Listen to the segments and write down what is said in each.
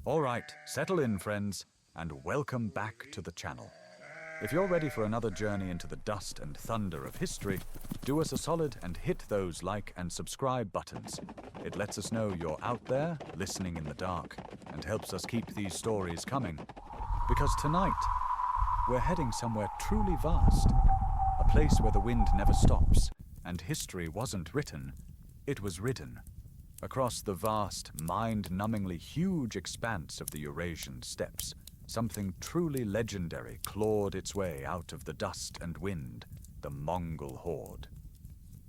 Alright, settle in friends, and welcome back to the channel. If you're ready for another journey into the dust and thunder of history, do us a solid and hit those like and subscribe buttons. It lets us know you're out there, listening in the dark, and helps us keep these stories coming. Because tonight, we're heading somewhere truly vast, a place where the wind never stops, and history wasn't written, it was ridden. Across the vast, mind-numbingly huge expanse of the Eurasian steppes, something truly legendary clawed its way out of the dust and wind, the Mongol Horde.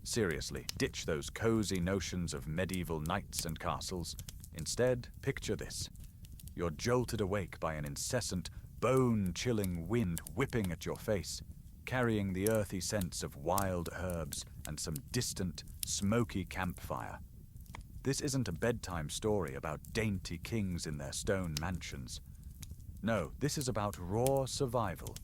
Seriously, ditch those cozy notions of medieval knights and castles. Instead, picture this. You're jolted awake by an incessant, bone-chilling wind whipping at your face, carrying the earthy scents of wild herbs and some distant, smoky campfire. This isn't a bedtime story about dainty kings in their stone mansions. No, this is about raw survival,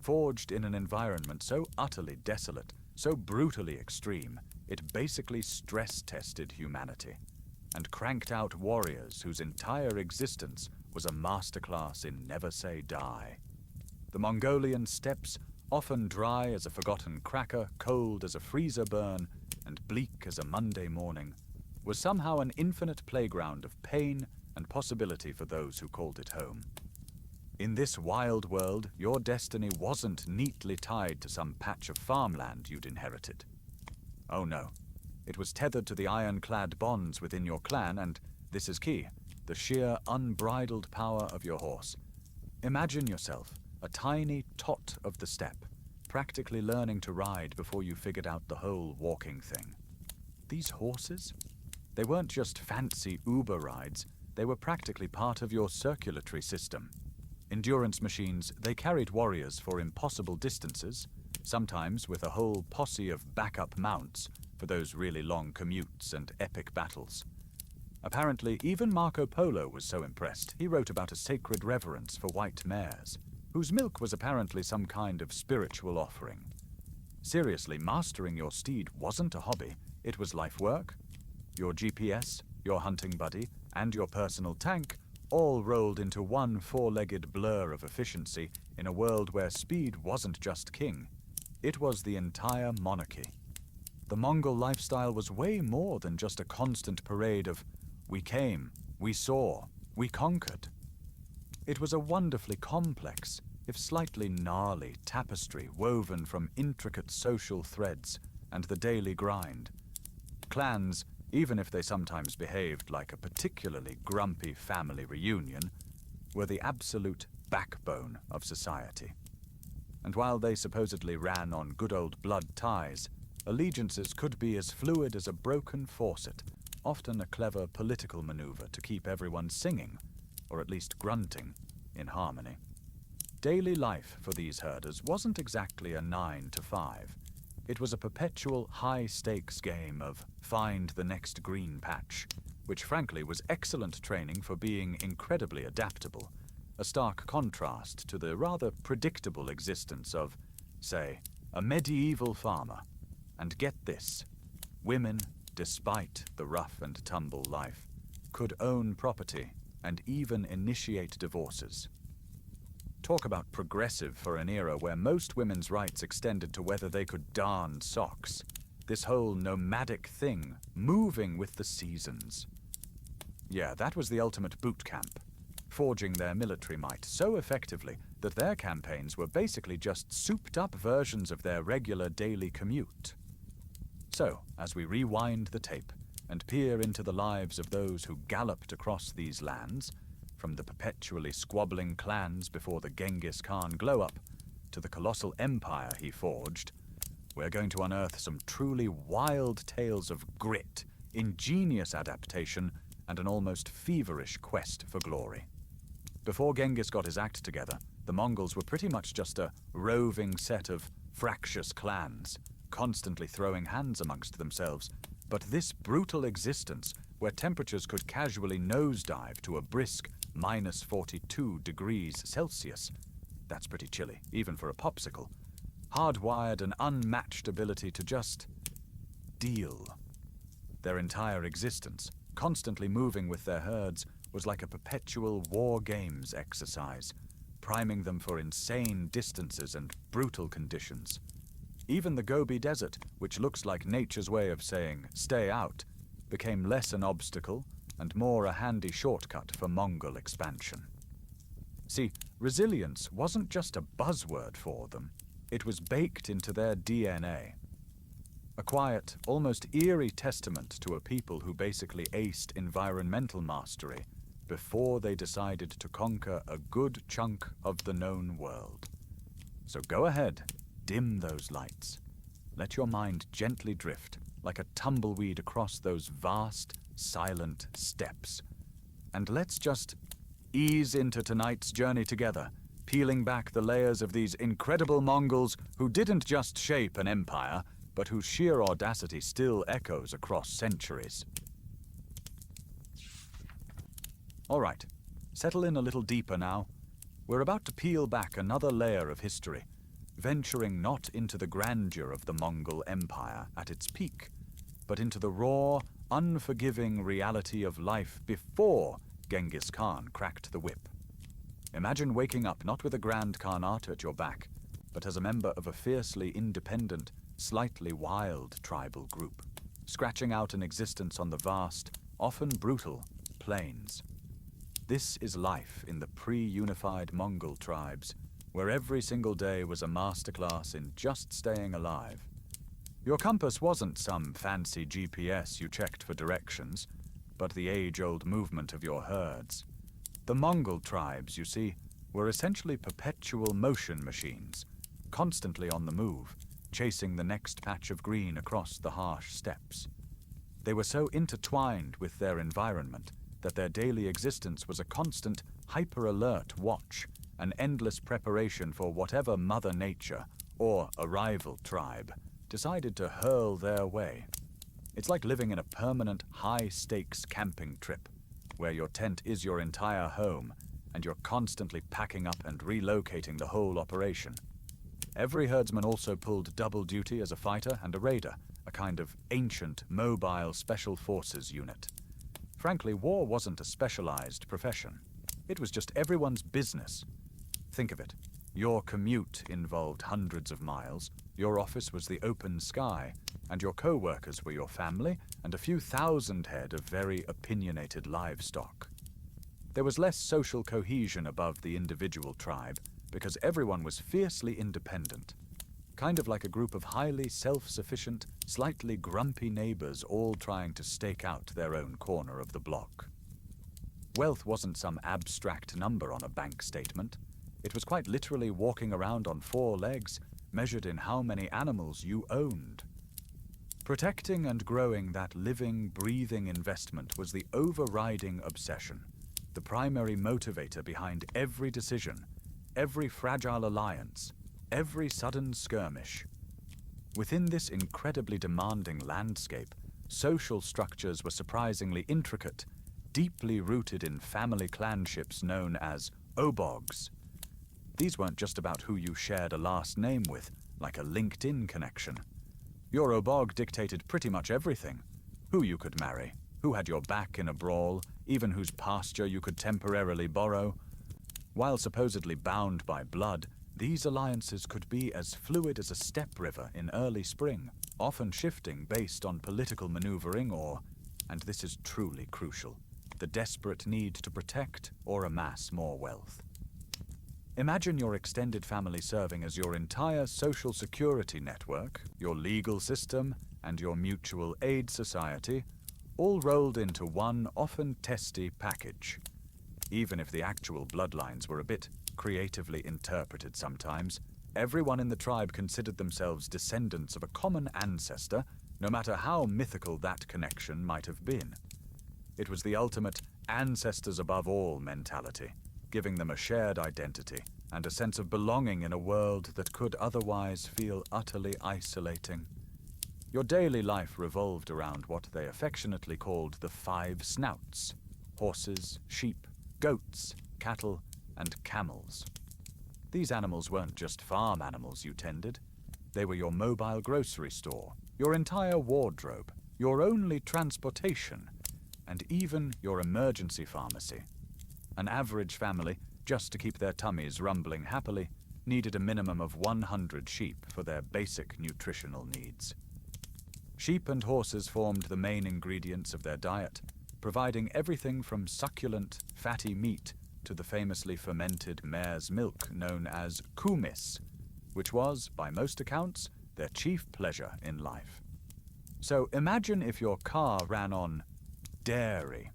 forged in an environment so utterly desolate, so brutally extreme, it basically stress-tested humanity, and cranked out warriors whose entire existence was a masterclass in never say die. The Mongolian steppes, often dry as a forgotten cracker, cold as a freezer burn, and bleak as a Monday morning, was somehow an infinite playground of pain and possibility for those who called it home. In this wild world, your destiny wasn't neatly tied to some patch of farmland you'd inherited. Oh no, it was tethered to the ironclad bonds within your clan and, this is key, the sheer unbridled power of your horse. Imagine yourself, a tiny tot of the steppe, practically learning to ride before you figured out the whole walking thing. These horses? They weren't just fancy Uber rides, they were practically part of your circulatory system. Endurance machines, they carried warriors for impossible distances, sometimes with a whole posse of backup mounts for those really long commutes and epic battles. Apparently, even Marco Polo was so impressed, he wrote about a sacred reverence for white mares, whose milk was apparently some kind of spiritual offering. Seriously, mastering your steed wasn't a hobby, it was life work. Your GPS, your hunting buddy, and your personal tank all rolled into one four-legged blur of efficiency in a world where speed wasn't just king. It was the entire monarchy. The Mongol lifestyle was way more than just a constant parade of we came, we saw, we conquered. It was a wonderfully complex, if slightly gnarly, tapestry woven from intricate social threads and the daily grind. Clans, even if they sometimes behaved like a particularly grumpy family reunion, were the absolute backbone of society. And while they supposedly ran on good old blood ties, allegiances could be as fluid as a broken faucet, often a clever political maneuver to keep everyone singing, or at least grunting, in harmony. Daily life for these herders wasn't exactly a 9 to 5. It was a perpetual high-stakes game of find the next green patch, which frankly was excellent training for being incredibly adaptable, a stark contrast to the rather predictable existence of, say, a medieval farmer. And get this, women, despite the rough and tumble life, could own property and even initiate divorces. Talk about progressive for an era where most women's rights extended to whether they could darn socks. This whole nomadic thing, moving with the seasons. Yeah, that was the ultimate boot camp, forging their military might so effectively that their campaigns were basically just souped-up versions of their regular daily commute. So, as we rewind the tape and peer into the lives of those who galloped across these lands, from the perpetually squabbling clans before the Genghis Khan glow-up to the colossal empire he forged, we're going to unearth some truly wild tales of grit, ingenious adaptation, and an almost feverish quest for glory. Before Genghis got his act together, the Mongols were pretty much just a roving set of fractious clans, constantly throwing hands amongst themselves. But this brutal existence, where temperatures could casually nosedive to a brisk minus 42 degrees Celsius, that's pretty chilly, even for a popsicle, hardwired an unmatched ability to just deal. Their entire existence, constantly moving with their herds, was like a perpetual war games exercise, priming them for insane distances and brutal conditions. Even the Gobi Desert, which looks like nature's way of saying, "stay out," became less an obstacle and more a handy shortcut for Mongol expansion. See, resilience wasn't just a buzzword for them, it was baked into their DNA. A quiet, almost eerie testament to a people who basically aced environmental mastery before they decided to conquer a good chunk of the known world. So go ahead, dim those lights. Let your mind gently drift like a tumbleweed across those vast, silent steppes. And let's just ease into tonight's journey together, peeling back the layers of these incredible Mongols who didn't just shape an empire, but whose sheer audacity still echoes across centuries. All right, settle in a little deeper now. We're about to peel back another layer of history, venturing not into the grandeur of the Mongol Empire at its peak, but into the raw, unforgiving reality of life before Genghis Khan cracked the whip. Imagine waking up not with a grand Khanate at your back, but as a member of a fiercely independent, slightly wild tribal group, scratching out an existence on the vast, often brutal, plains. This is life in the pre-unified Mongol tribes, where every single day was a masterclass in just staying alive. Your compass wasn't some fancy GPS you checked for directions, but the age-old movement of your herds. The Mongol tribes, you see, were essentially perpetual motion machines, constantly on the move, chasing the next patch of green across the harsh steppes. They were so intertwined with their environment that their daily existence was a constant, hyper-alert watch, an endless preparation for whatever Mother Nature, or a rival tribe, decided to hurl their way. It's like living in a permanent, high-stakes camping trip, where your tent is your entire home, and you're constantly packing up and relocating the whole operation. Every herdsman also pulled double duty as a fighter and a raider, a kind of ancient, mobile special forces unit. Frankly, war wasn't a specialized profession. It was just everyone's business. Think of it. Your commute involved hundreds of miles, your office was the open sky, and your co-workers were your family and a few thousand head of very opinionated livestock. There was less social cohesion above the individual tribe because everyone was fiercely independent, kind of like a group of highly self-sufficient, slightly grumpy neighbors all trying to stake out their own corner of the block. Wealth wasn't some abstract number on a bank statement. It was quite literally walking around on 4 legs, measured in how many animals you owned. Protecting and growing that living, breathing investment was the overriding obsession, the primary motivator behind every decision, every fragile alliance, every sudden skirmish. Within this incredibly demanding landscape, social structures were surprisingly intricate, deeply rooted in family clanships known as obogs. These weren't just about who you shared a last name with, like a LinkedIn connection. Your obog dictated pretty much everything. Who you could marry, who had your back in a brawl, even whose pasture you could temporarily borrow. While supposedly bound by blood, these alliances could be as fluid as a steppe river in early spring, often shifting based on political maneuvering or, and this is truly crucial, the desperate need to protect or amass more wealth. Imagine your extended family serving as your entire social security network, your legal system, and your mutual aid society, all rolled into one often testy package. Even if the actual bloodlines were a bit creatively interpreted sometimes, everyone in the tribe considered themselves descendants of a common ancestor, no matter how mythical that connection might have been. It was the ultimate ancestors above all mentality, giving them a shared identity and a sense of belonging in a world that could otherwise feel utterly isolating. Your daily life revolved around what they affectionately called the 5 snouts: horses, sheep, goats, cattle, and camels. These animals weren't just farm animals you tended. They were your mobile grocery store, your entire wardrobe, your only transportation, and even your emergency pharmacy. An average family, just to keep their tummies rumbling happily, needed a minimum of 100 sheep for their basic nutritional needs. Sheep and horses formed the main ingredients of their diet, providing everything from succulent, fatty meat to the famously fermented mare's milk known as kumis, which was, by most accounts, their chief pleasure in life. So imagine if your car ran on dairy.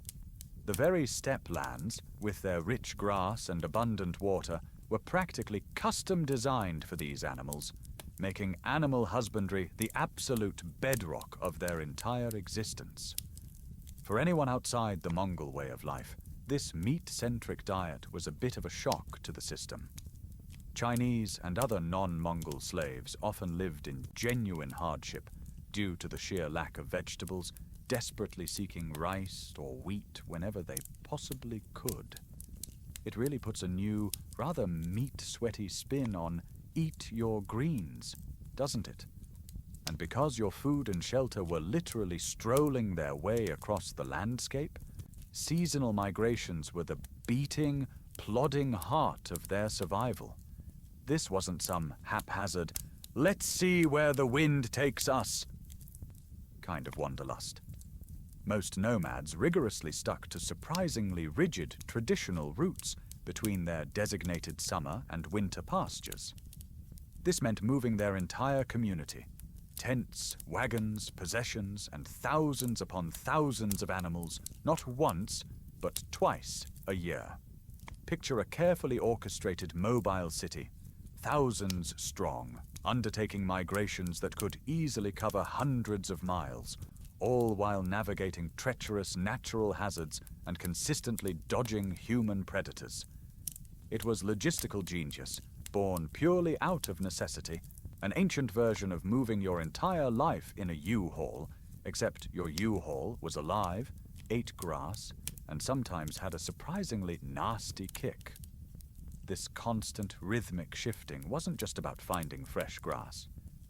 The very steppe lands, with their rich grass and abundant water, were practically custom designed for these animals, making animal husbandry the absolute bedrock of their entire existence. For anyone outside the Mongol way of life, this meat-centric diet was a bit of a shock to the system. Chinese and other non-Mongol slaves often lived in genuine hardship due to the sheer lack of vegetables, desperately seeking rice or wheat whenever they possibly could. It really puts a new, rather meat-sweaty spin on eat your greens, doesn't it? And because your food and shelter were literally strolling their way across the landscape, seasonal migrations were the beating, plodding heart of their survival. This wasn't some haphazard, let's see where the wind takes us kind of wanderlust. Most nomads rigorously stuck to surprisingly rigid traditional routes between their designated summer and winter pastures. This meant moving their entire community, tents, wagons, possessions, and thousands upon thousands of animals, not once, but twice a year. Picture a carefully orchestrated mobile city, thousands strong, undertaking migrations that could easily cover hundreds of miles, all while navigating treacherous natural hazards and consistently dodging human predators. It was logistical genius, born purely out of necessity, an ancient version of moving your entire life in a U-Haul, except your U-Haul was alive, ate grass, and sometimes had a surprisingly nasty kick. This constant rhythmic shifting wasn't just about finding fresh grass.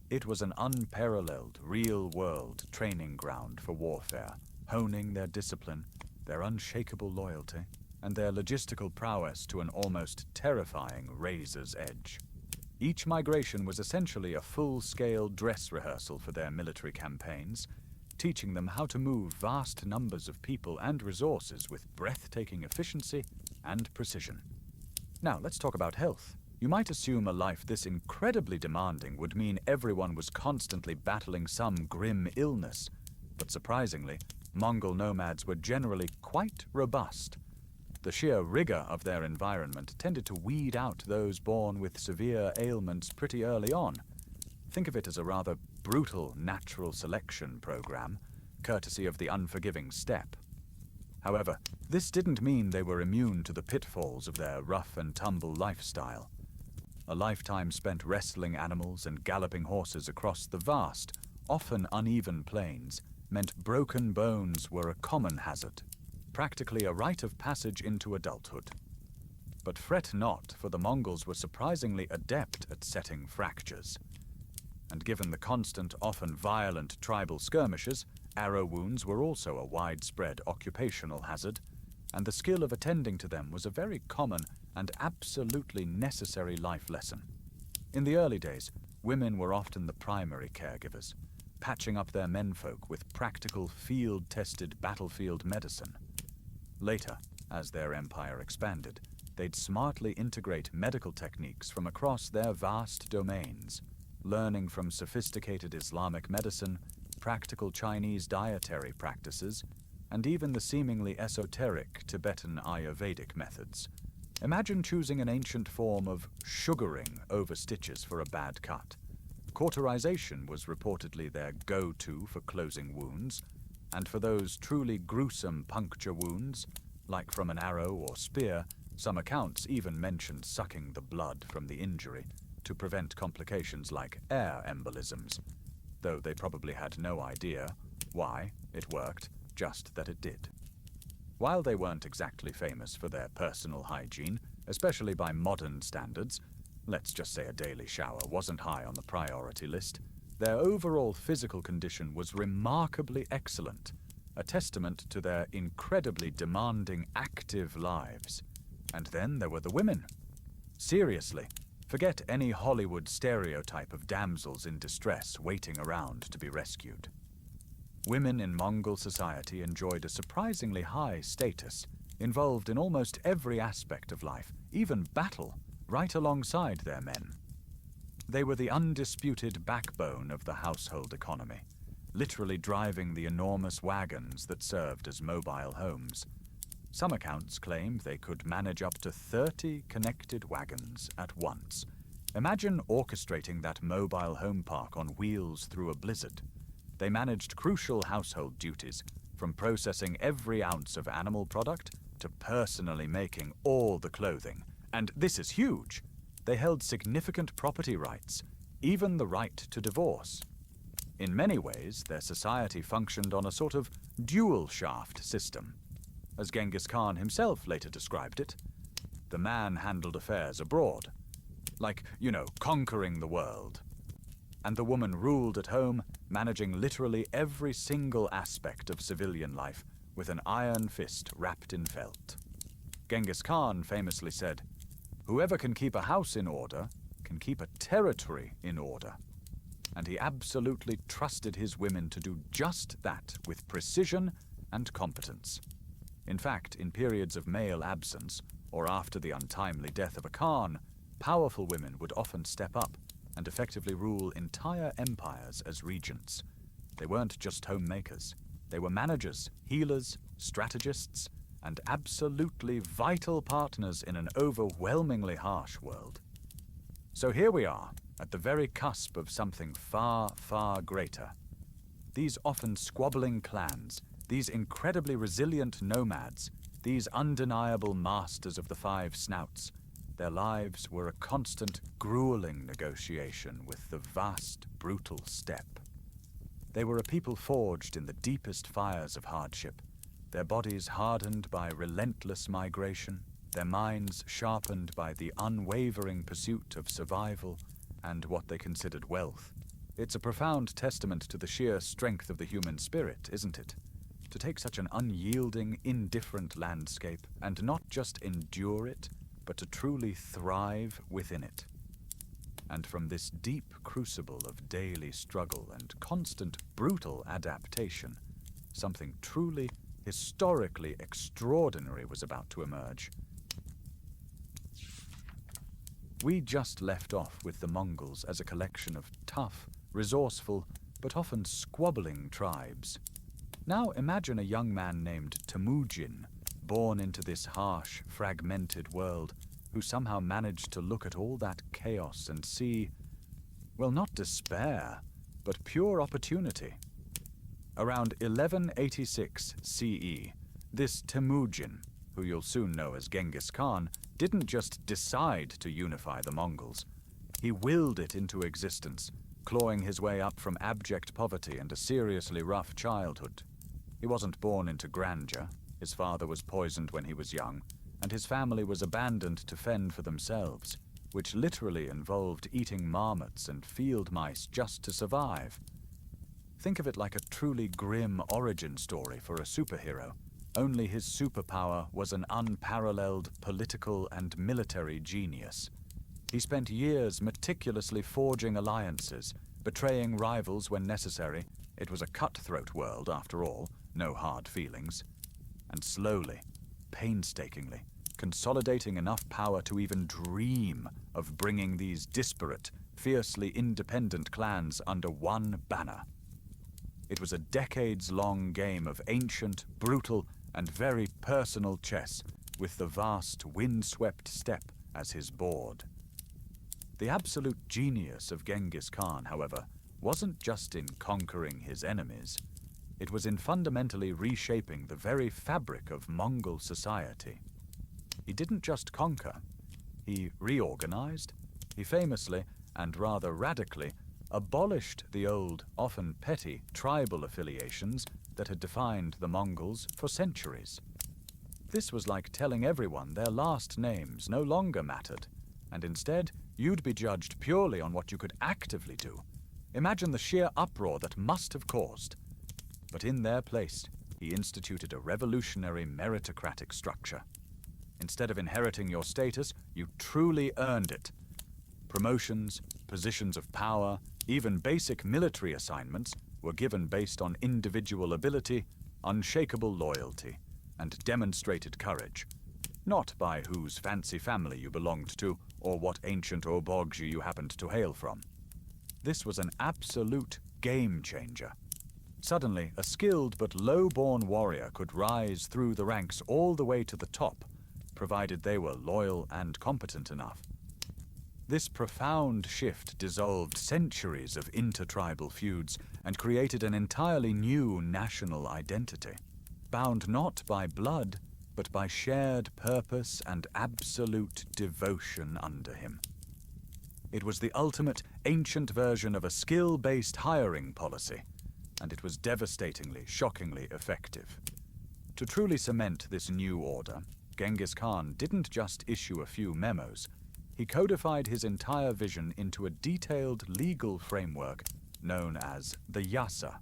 It was an unparalleled, real-world training ground for warfare, honing their discipline, their unshakable loyalty, and their logistical prowess to an almost terrifying razor's edge. Each migration was essentially a full-scale dress rehearsal for their military campaigns, teaching them how to move vast numbers of people and resources with breathtaking efficiency and precision. Now, let's talk about health. You might assume a life this incredibly demanding would mean everyone was constantly battling some grim illness, but surprisingly, Mongol nomads were generally quite robust. The sheer rigor of their environment tended to weed out those born with severe ailments pretty early on. Think of it as a rather brutal natural selection program, courtesy of the unforgiving steppe. However, this didn't mean they were immune to the pitfalls of their rough-and-tumble lifestyle. A lifetime spent wrestling animals and galloping horses across the vast, often uneven plains meant broken bones were a common hazard, practically a rite of passage into adulthood. But fret not, for the Mongols were surprisingly adept at setting fractures. And given the constant, often violent tribal skirmishes, arrow wounds were also a widespread occupational hazard, and the skill of attending to them was a very common and absolutely necessary life lesson. In the early days, women were often the primary caregivers, patching up their menfolk with practical field-tested battlefield medicine. Later, as their empire expanded, they'd smartly integrate medical techniques from across their vast domains, learning from sophisticated Islamic medicine, practical Chinese dietary practices, and even the seemingly esoteric Tibetan Ayurvedic methods. Imagine choosing an ancient form of sugaring over stitches for a bad cut. Cauterization was reportedly their go-to for closing wounds, and for those truly gruesome puncture wounds, like from an arrow or spear, some accounts even mentioned sucking the blood from the injury to prevent complications like air embolisms, though they probably had no idea why it worked, just that it did. While they weren't exactly famous for their personal hygiene, especially by modern standards, let's just say a daily shower wasn't high on the priority list, their overall physical condition was remarkably excellent. a testament to their incredibly demanding, active lives. And then there were the women. Seriously, forget any Hollywood stereotype of damsels in distress waiting around to be rescued. Women in Mongol society enjoyed a surprisingly high status, involved in almost every aspect of life, even battle, right alongside their men. They were the undisputed backbone of the household economy, literally driving the enormous wagons that served as mobile homes. Some accounts claim they could manage up to 30 connected wagons at once. Imagine orchestrating that mobile home park on wheels through a blizzard. They managed crucial household duties, from processing every ounce of animal product to personally making all the clothing. And this is huge. They held significant property rights, even the right to divorce. In many ways, their society functioned on a sort of dual-shaft system. As Genghis Khan himself later described it, the man handled affairs abroad, like, conquering the world. And the woman ruled at home, managing literally every single aspect of civilian life with an iron fist wrapped in felt. Genghis Khan famously said, "Whoever can keep a house in order can keep a territory in order." And he absolutely trusted his women to do just that with precision and competence. In fact, in periods of male absence, or after the untimely death of a Khan, powerful women would often step up and effectively rule entire empires as regents. They weren't just homemakers. They were managers, healers, strategists, and absolutely vital partners in an overwhelmingly harsh world. So here we are, at the very cusp of something far, far greater. These often squabbling clans, these incredibly resilient nomads, these undeniable masters of the five snouts, their lives were a constant, grueling negotiation with the vast, brutal steppe. They were a people forged in the deepest fires of hardship, their bodies hardened by relentless migration, their minds sharpened by the unwavering pursuit of survival and what they considered wealth. It's a profound testament to the sheer strength of the human spirit, isn't it? To take such an unyielding, indifferent landscape and not just endure it, but to truly thrive within it. And from this deep crucible of daily struggle and constant brutal adaptation, something truly, historically extraordinary was about to emerge. We just left off with the Mongols as a collection of tough, resourceful, but often squabbling tribes. Now imagine a young man named Temujin, born into this harsh, fragmented world, who somehow managed to look at all that chaos and see, well, not despair, but pure opportunity. Around 1186 CE, this Temujin, who you'll soon know as Genghis Khan, didn't just decide to unify the Mongols. He willed it into existence, clawing his way up from abject poverty and a seriously rough childhood. He wasn't born into grandeur. His father was poisoned when he was young, and his family was abandoned to fend for themselves, which literally involved eating marmots and field mice just to survive. Think of it like a truly grim origin story for a superhero, only his superpower was an unparalleled political and military genius. He spent years meticulously forging alliances, betraying rivals when necessary. It was a cutthroat world, after all, no hard feelings. And slowly, painstakingly, consolidating enough power to even dream of bringing these disparate, fiercely independent clans under one banner. It was a decades-long game of ancient, brutal, and very personal chess, with the vast, wind-swept steppe as his board. The absolute genius of Genghis Khan, however, wasn't just in conquering his enemies. It was in fundamentally reshaping the very fabric of Mongol society. He didn't just conquer. He reorganized. He famously, and rather radically, abolished the old, often petty, tribal affiliations that had defined the Mongols for centuries. This was like telling everyone their last names no longer mattered, and instead you'd be judged purely on what you could actively do. Imagine the sheer uproar that must have caused. But in their place, he instituted a revolutionary meritocratic structure. Instead of inheriting your status, you truly earned it. Promotions, positions of power, even basic military assignments were given based on individual ability, unshakable loyalty, and demonstrated courage, not by whose fancy family you belonged to or what ancient obogji you happened to hail from. This was an absolute game changer. Suddenly, a skilled but low-born warrior could rise through the ranks all the way to the top, provided they were loyal and competent enough. This profound shift dissolved centuries of intertribal feuds and created an entirely new national identity, bound not by blood, but by shared purpose and absolute devotion under him. It was the ultimate ancient version of a skill-based hiring policy, and it was devastatingly, shockingly effective. To truly cement this new order, Genghis Khan didn't just issue a few memos. He codified his entire vision into a detailed legal framework known as the Yasa.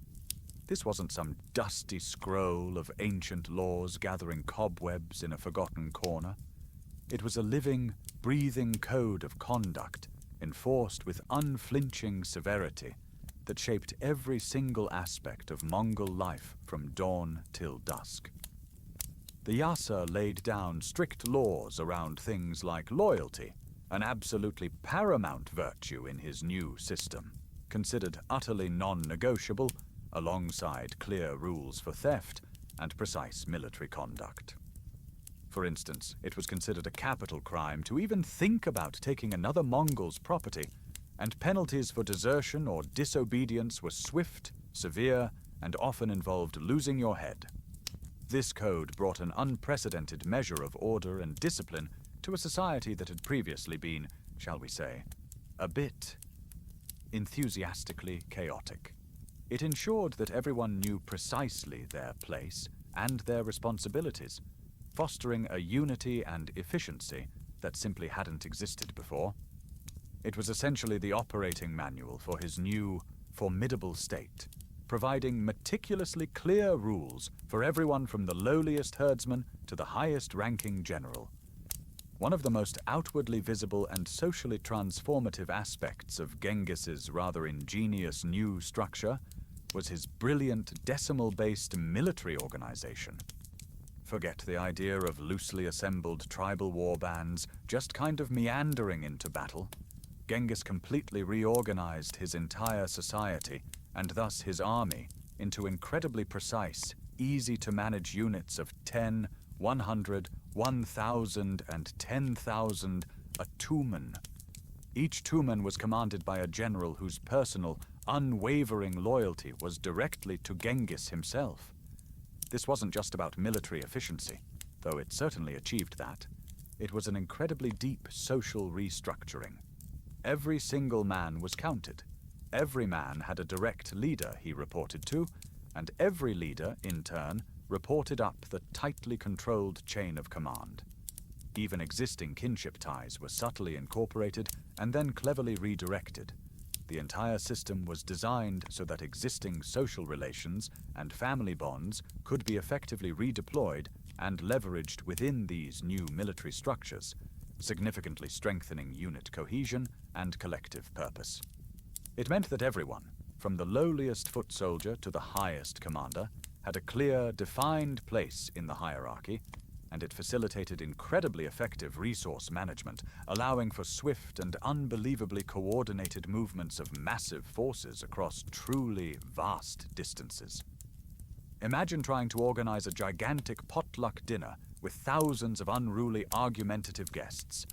This wasn't some dusty scroll of ancient laws gathering cobwebs in a forgotten corner. It was a living, breathing code of conduct, enforced with unflinching severity, that shaped every single aspect of Mongol life from dawn till dusk. The Yasa laid down strict laws around things like loyalty, an absolutely paramount virtue in his new system, considered utterly non-negotiable, alongside clear rules for theft and precise military conduct. For instance, it was considered a capital crime to even think about taking another Mongol's property, and penalties for desertion or disobedience were swift, severe, and often involved losing your head. This code brought an unprecedented measure of order and discipline to a society that had previously been, shall we say, a bit enthusiastically chaotic. It ensured that everyone knew precisely their place and their responsibilities, fostering a unity and efficiency that simply hadn't existed before. It was essentially the operating manual for his new, formidable state, providing meticulously clear rules for everyone from the lowliest herdsman to the highest-ranking general. One of the most outwardly visible and socially transformative aspects of Genghis's rather ingenious new structure was his brilliant decimal-based military organization. Forget the idea of loosely assembled tribal war bands just kind of meandering into battle. Genghis completely reorganized his entire society, and thus his army, into incredibly precise, easy-to-manage units of 10, 100, 1,000, and 10,000 a tumen. Each tumen was commanded by a general whose personal, unwavering loyalty was directly to Genghis himself. This wasn't just about military efficiency, though it certainly achieved that. It was an incredibly deep social restructuring. Every single man was counted. Every man had a direct leader he reported to, and every leader, in turn, reported up the tightly controlled chain of command. Even existing kinship ties were subtly incorporated and then cleverly redirected. The entire system was designed so that existing social relations and family bonds could be effectively redeployed and leveraged within these new military structures, significantly strengthening unit cohesion and collective purpose. It meant that everyone, from the lowliest foot soldier to the highest commander, had a clear, defined place in the hierarchy, and it facilitated incredibly effective resource management, allowing for swift and unbelievably coordinated movements of massive forces across truly vast distances. Imagine trying to organize a gigantic potluck dinner with thousands of unruly, argumentative guests.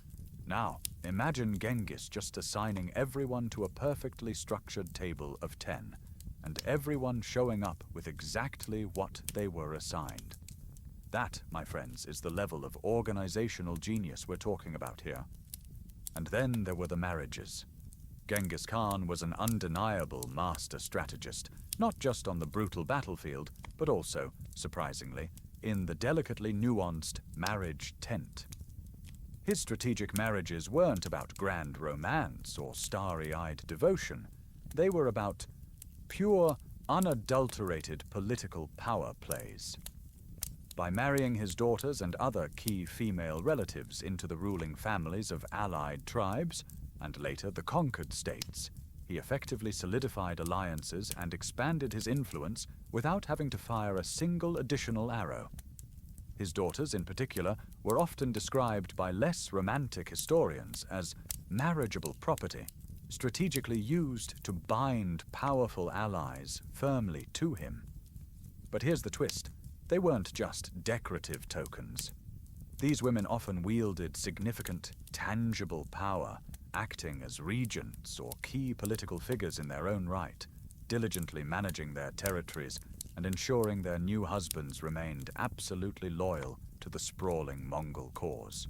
Now, imagine Genghis just assigning everyone to a perfectly structured table of 10, and everyone showing up with exactly what they were assigned. That, my friends, is the level of organizational genius we're talking about here. And then there were the marriages. Genghis Khan was an undeniable master strategist, not just on the brutal battlefield, but also, surprisingly, in the delicately nuanced marriage tent. His strategic marriages weren't about grand romance or starry-eyed devotion. They were about pure, unadulterated political power plays. By marrying his daughters and other key female relatives into the ruling families of allied tribes, and later the conquered states, he effectively solidified alliances and expanded his influence without having to fire a single additional arrow. His daughters, in particular, were often described by less romantic historians as marriageable property, strategically used to bind powerful allies firmly to him. But here's the twist. They weren't just decorative tokens. These women often wielded significant, tangible power, acting as regents or key political figures in their own right, diligently managing their territories and ensuring their new husbands remained absolutely loyal to the sprawling Mongol cause.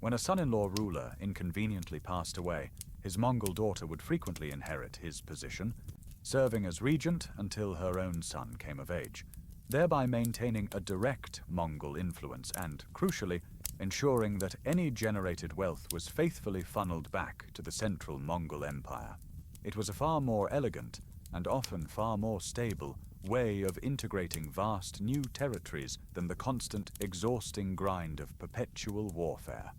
When a son-in-law ruler inconveniently passed away, his Mongol daughter would frequently inherit his position, serving as regent until her own son came of age, thereby maintaining a direct Mongol influence and, crucially, ensuring that any generated wealth was faithfully funneled back to the central Mongol Empire. It was a far more elegant, and often far more stable, way of integrating vast new territories than the constant, exhausting grind of perpetual warfare.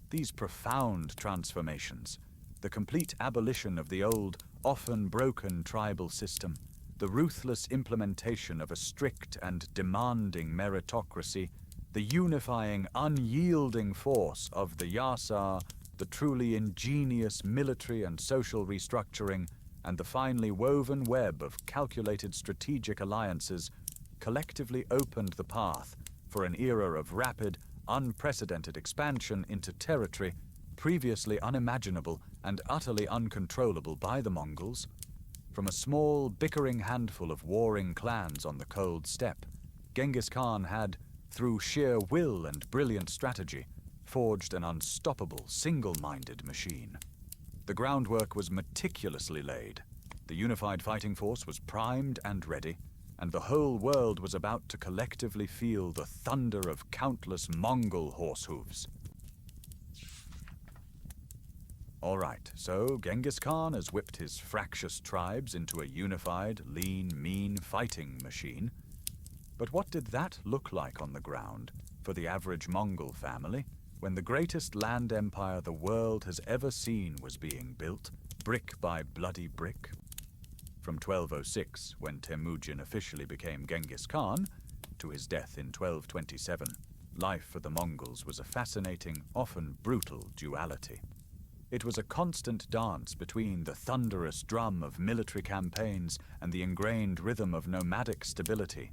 These profound transformations, the complete abolition of the old, often broken tribal system, the ruthless implementation of a strict and demanding meritocracy, the unifying, unyielding force of the Yasar, the truly ingenious military and social restructuring, and the finely woven web of calculated strategic alliances collectively opened the path for an era of rapid, unprecedented expansion into territory previously unimaginable and utterly uncontrollable by the Mongols. From a small, bickering handful of warring clans on the cold steppe, Genghis Khan had, through sheer will and brilliant strategy, forged an unstoppable, single-minded machine. The groundwork was meticulously laid. The unified fighting force was primed and ready, and the whole world was about to collectively feel the thunder of countless Mongol horse hooves. All right, so Genghis Khan has whipped his fractious tribes into a unified, lean, mean fighting machine. But what did that look like on the ground for the average Mongol family when the greatest land empire the world has ever seen was being built, brick by bloody brick? From 1206, when Temujin officially became Genghis Khan, to his death in 1227, life for the Mongols was a fascinating, often brutal duality. It was a constant dance between the thunderous drum of military campaigns and the ingrained rhythm of nomadic stability,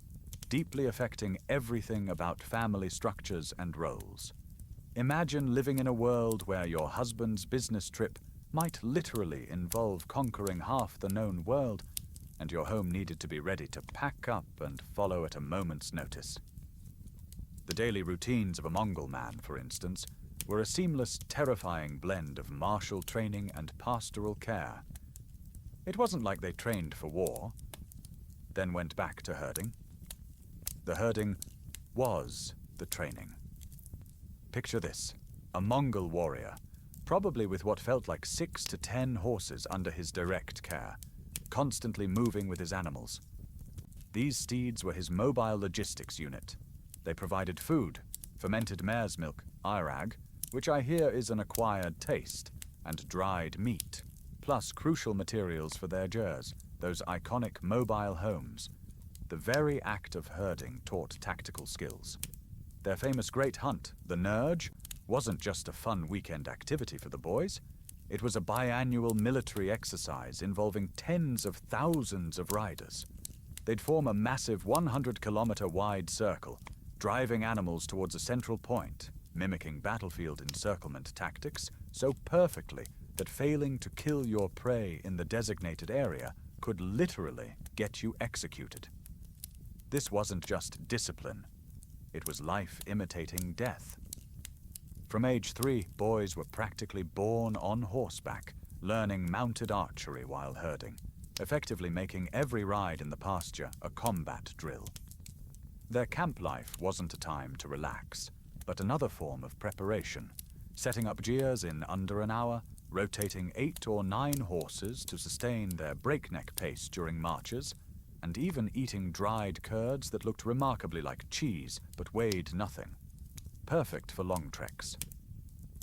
deeply affecting everything about family structures and roles. Imagine living in a world where your husband's business trip might literally involve conquering half the known world, and your home needed to be ready to pack up and follow at a moment's notice. The daily routines of a Mongol man, for instance, were a seamless, terrifying blend of martial training and pastoral care. It wasn't like they trained for war, then went back to herding. The herding was the training. Picture this, a Mongol warrior, probably with what felt like 6 to 10 horses under his direct care, constantly moving with his animals. These steeds were his mobile logistics unit. They provided food, fermented mare's milk, irag, which I hear is an acquired taste, and dried meat, plus crucial materials for their jers, those iconic mobile homes. The very act of herding taught tactical skills. Their famous great hunt, the Nurge, wasn't just a fun weekend activity for the boys. It was a biannual military exercise involving tens of thousands of riders. They'd form a massive 100-kilometer-wide circle, driving animals towards a central point, mimicking battlefield encirclement tactics so perfectly that failing to kill your prey in the designated area could literally get you executed. This wasn't just discipline. It was life imitating death. From age 3, boys were practically born on horseback, learning mounted archery while herding, effectively making every ride in the pasture a combat drill. Their camp life wasn't a time to relax, but another form of preparation, setting up gears in under an hour, rotating 8 or 9 horses to sustain their breakneck pace during marches, and even eating dried curds that looked remarkably like cheese but weighed nothing. Perfect for long treks.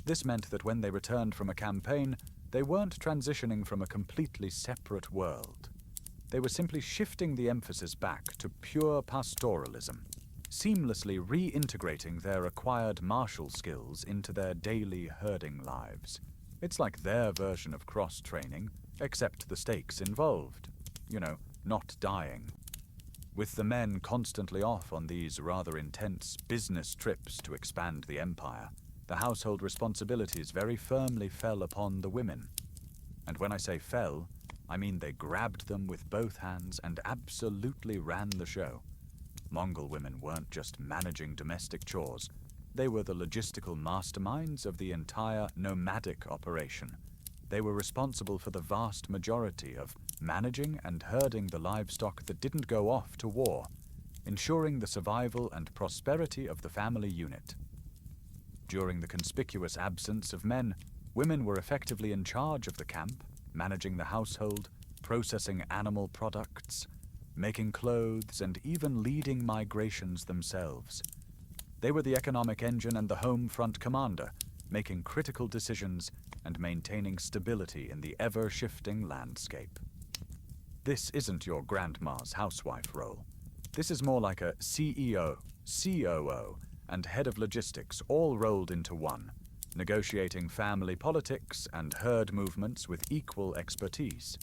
This meant that when they returned from a campaign, they weren't transitioning from a completely separate world. They were simply shifting the emphasis back to pure pastoralism, seamlessly reintegrating their acquired martial skills into their daily herding lives. It's like their version of cross-training, except the stakes involved. Not dying. With the men constantly off on these rather intense business trips to expand the empire, the household responsibilities very firmly fell upon the women. And when I say fell, I mean they grabbed them with both hands and absolutely ran the show. Mongol women weren't just managing domestic chores. They were the logistical masterminds of the entire nomadic operation. They were responsible for the vast majority of managing and herding the livestock that didn't go off to war, ensuring the survival and prosperity of the family unit. During the conspicuous absence of men, women were effectively in charge of the camp, managing the household, processing animal products, making clothes, and even leading migrations themselves. They were the economic engine and the home front commander, making critical decisions and maintaining stability in the ever-shifting landscape. This isn't your grandma's housewife role. This is more like a CEO, COO, and head of logistics all rolled into one, negotiating family politics and herd movements with equal expertise.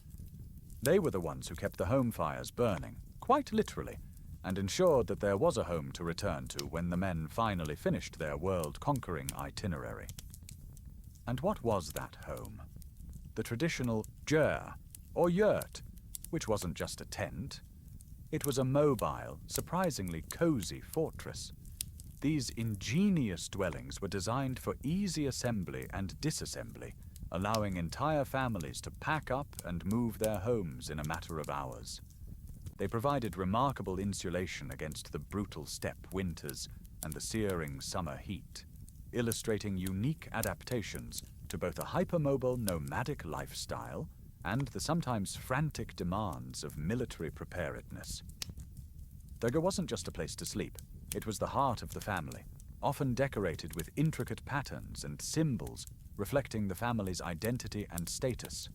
They were the ones who kept the home fires burning, quite literally, and ensured that there was a home to return to when the men finally finished their world-conquering itinerary. And what was that home? The traditional ger, or yurt, which wasn't just a tent. It was a mobile, surprisingly cozy fortress. These ingenious dwellings were designed for easy assembly and disassembly, allowing entire families to pack up and move their homes in a matter of hours. They provided remarkable insulation against the brutal steppe winters and the searing summer heat, illustrating unique adaptations to both a hypermobile nomadic lifestyle and the sometimes frantic demands of military preparedness. Dagger wasn't just a place to sleep. It was the heart of the family, often decorated with intricate patterns and symbols reflecting the family's identity and status.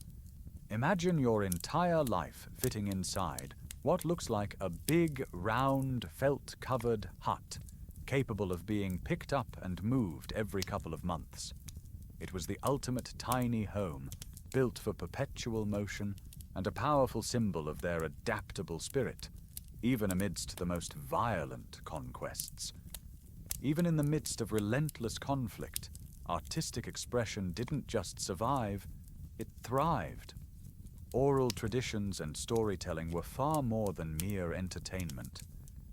Imagine your entire life fitting inside what looks like a big, round, felt-covered hut, capable of being picked up and moved every couple of months. It was the ultimate tiny home, built for perpetual motion and a powerful symbol of their adaptable spirit, even amidst the most violent conquests. Even in the midst of relentless conflict, artistic expression didn't just survive, it thrived. Oral traditions and storytelling were far more than mere entertainment.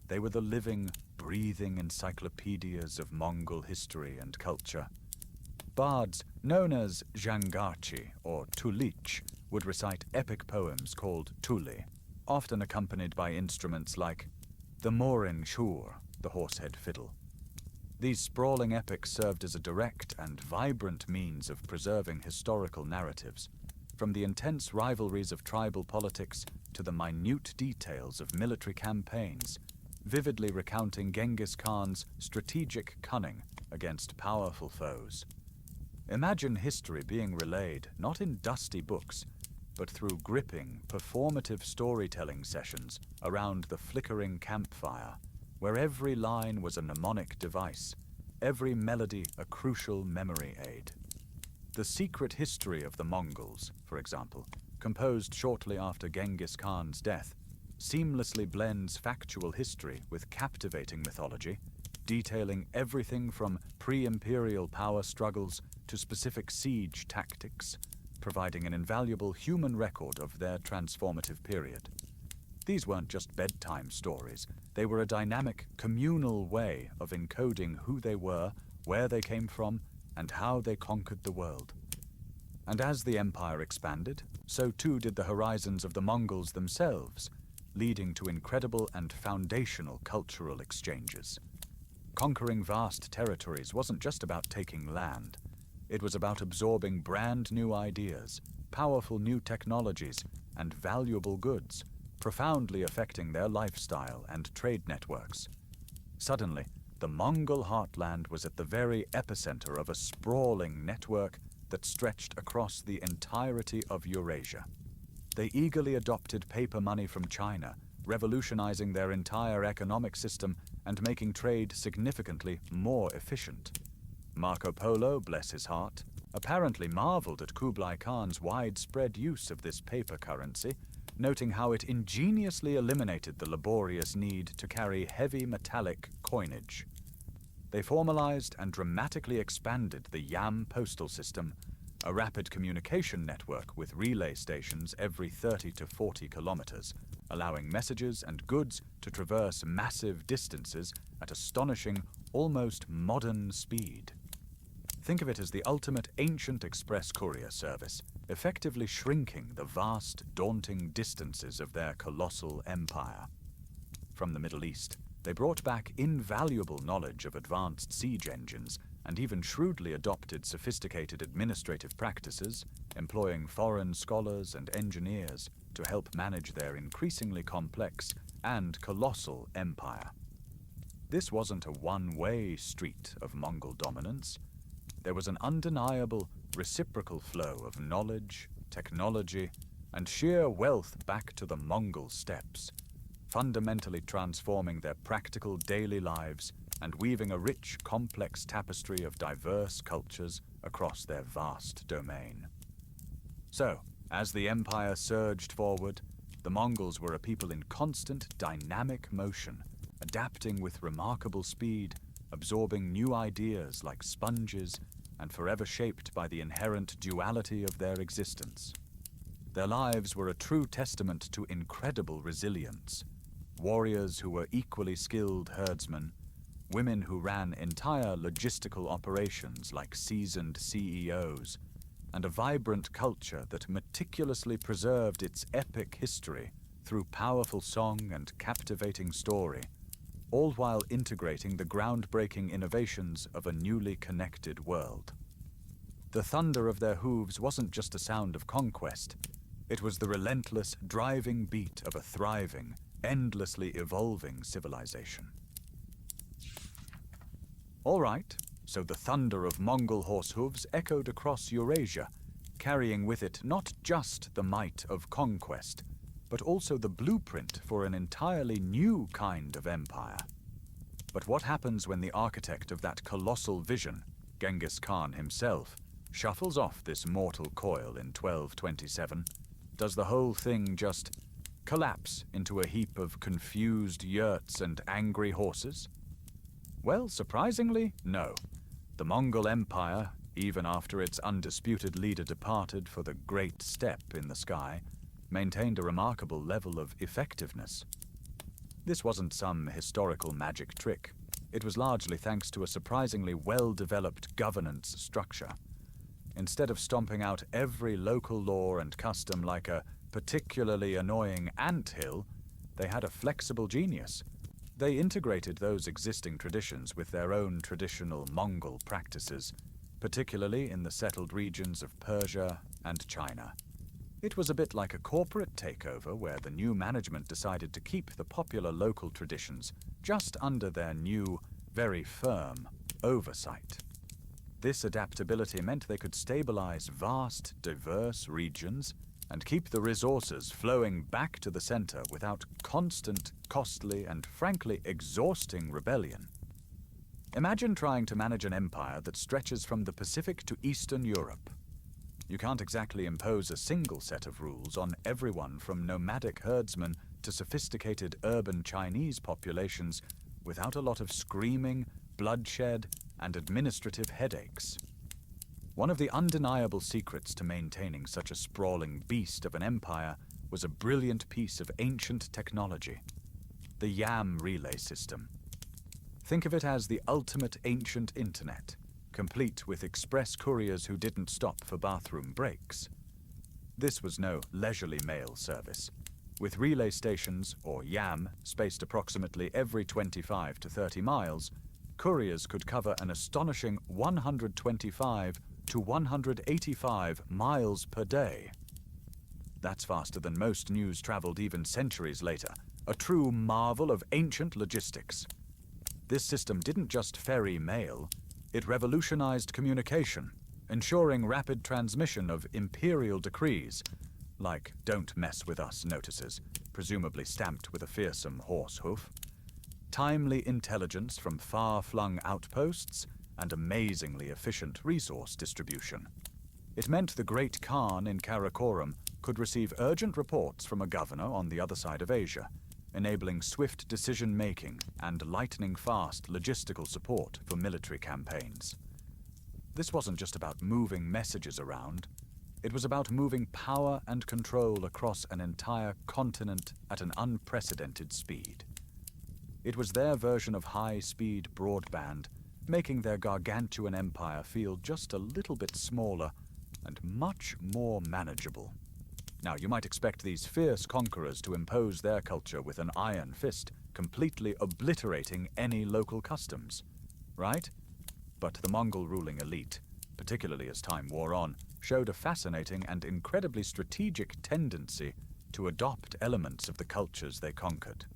They were the living, breathing encyclopedias of Mongol history and culture. Bards, known as Jangachi or Tulich, would recite epic poems called Tuli, often accompanied by instruments like the Morin Shur, the horsehead fiddle. These sprawling epics served as a direct and vibrant means of preserving historical narratives, from the intense rivalries of tribal politics to the minute details of military campaigns, vividly recounting Genghis Khan's strategic cunning against powerful foes. Imagine history being relayed not in dusty books, but through gripping, performative storytelling sessions around the flickering campfire, where every line was a mnemonic device, every melody a crucial memory aid. The Secret History of the Mongols, for example, composed shortly after Genghis Khan's death, seamlessly blends factual history with captivating mythology, detailing everything from pre-imperial power struggles to specific siege tactics, providing an invaluable human record of their transformative period. These weren't just bedtime stories. They were a dynamic, communal way of encoding who they were, where they came from, and how they conquered the world. And as the empire expanded, so too did the horizons of the Mongols themselves, leading to incredible and foundational cultural exchanges. Conquering vast territories wasn't just about taking land. It was about absorbing brand new ideas, powerful new technologies, and valuable goods, profoundly affecting their lifestyle and trade networks. Suddenly, the Mongol heartland was at the very epicenter of a sprawling network that stretched across the entirety of Eurasia. They eagerly adopted paper money from China, revolutionizing their entire economic system and making trade significantly more efficient. Marco Polo, bless his heart, apparently marveled at Kublai Khan's widespread use of this paper currency, noting how it ingeniously eliminated the laborious need to carry heavy metallic coinage. They formalized and dramatically expanded the Yam postal system, a rapid communication network with relay stations every 30 to 40 kilometers, allowing messages and goods to traverse massive distances at astonishing, almost modern speed. Think of it as the ultimate ancient express courier service, effectively shrinking the vast, daunting distances of their colossal empire. From the Middle East, they brought back invaluable knowledge of advanced siege engines and even shrewdly adopted sophisticated administrative practices, employing foreign scholars and engineers to help manage their increasingly complex and colossal empire. This wasn't a one-way street of Mongol dominance. There was an undeniable, reciprocal flow of knowledge, technology, and sheer wealth back to the Mongol steppes, fundamentally transforming their practical daily lives and weaving a rich, complex tapestry of diverse cultures across their vast domain. So, as the empire surged forward, the Mongols were a people in constant, dynamic motion, adapting with remarkable speed, absorbing new ideas like sponges, and forever shaped by the inherent duality of their existence. Their lives were a true testament to incredible resilience. Warriors who were equally skilled herdsmen, women who ran entire logistical operations like seasoned CEOs, and a vibrant culture that meticulously preserved its epic history through powerful song and captivating story, all while integrating the groundbreaking innovations of a newly connected world. The thunder of their hooves wasn't just a sound of conquest. It was the relentless, driving beat of a thriving, endlessly evolving civilization. All right, so the thunder of Mongol horse hooves echoed across Eurasia, carrying with it not just the might of conquest, but also the blueprint for an entirely new kind of empire. But what happens when the architect of that colossal vision, Genghis Khan himself, shuffles off this mortal coil in 1227? Does the whole thing just collapse into a heap of confused yurts and angry horses? Well, surprisingly, no. The Mongol Empire, even after its undisputed leader departed for the great step in the sky, maintained a remarkable level of effectiveness. This wasn't some historical magic trick. It was largely thanks to a surprisingly well-developed governance structure. Instead of stomping out every local law and custom like a particularly annoying anthill, they had a flexible genius. They integrated those existing traditions with their own traditional Mongol practices, particularly in the settled regions of Persia and China. It was a bit like a corporate takeover where the new management decided to keep the popular local traditions just under their new, very firm oversight. This adaptability meant they could stabilize vast, diverse regions and keep the resources flowing back to the center without constant, costly, and frankly exhausting rebellion. Imagine trying to manage an empire that stretches from the Pacific to Eastern Europe. You can't exactly impose a single set of rules on everyone from nomadic herdsmen to sophisticated urban Chinese populations without a lot of screaming, bloodshed, and administrative headaches. One of the undeniable secrets to maintaining such a sprawling beast of an empire was a brilliant piece of ancient technology, the Yam relay system. Think of it as the ultimate ancient internet, complete with express couriers who didn't stop for bathroom breaks. This was no leisurely mail service. With relay stations, or Yam, spaced approximately every 25 to 30 miles, couriers could cover an astonishing 125 to 185 miles per day. That's faster than most news traveled even centuries later. A true marvel of ancient logistics. This system didn't just ferry mail, it revolutionized communication, ensuring rapid transmission of imperial decrees, like "Don't mess with us" notices, presumably stamped with a fearsome horse hoof, timely intelligence from far-flung outposts, and amazingly efficient resource distribution. It meant the Great Khan in Karakoram could receive urgent reports from a governor on the other side of Asia, enabling swift decision-making and lightning-fast logistical support for military campaigns. This wasn't just about moving messages around. It was about moving power and control across an entire continent at an unprecedented speed. It was their version of high-speed broadband, making their gargantuan empire feel just a little bit smaller and much more manageable. Now, you might expect these fierce conquerors to impose their culture with an iron fist, completely obliterating any local customs, right? But the Mongol ruling elite, particularly as time wore on, showed a fascinating and incredibly strategic tendency to adopt elements of the cultures they conquered.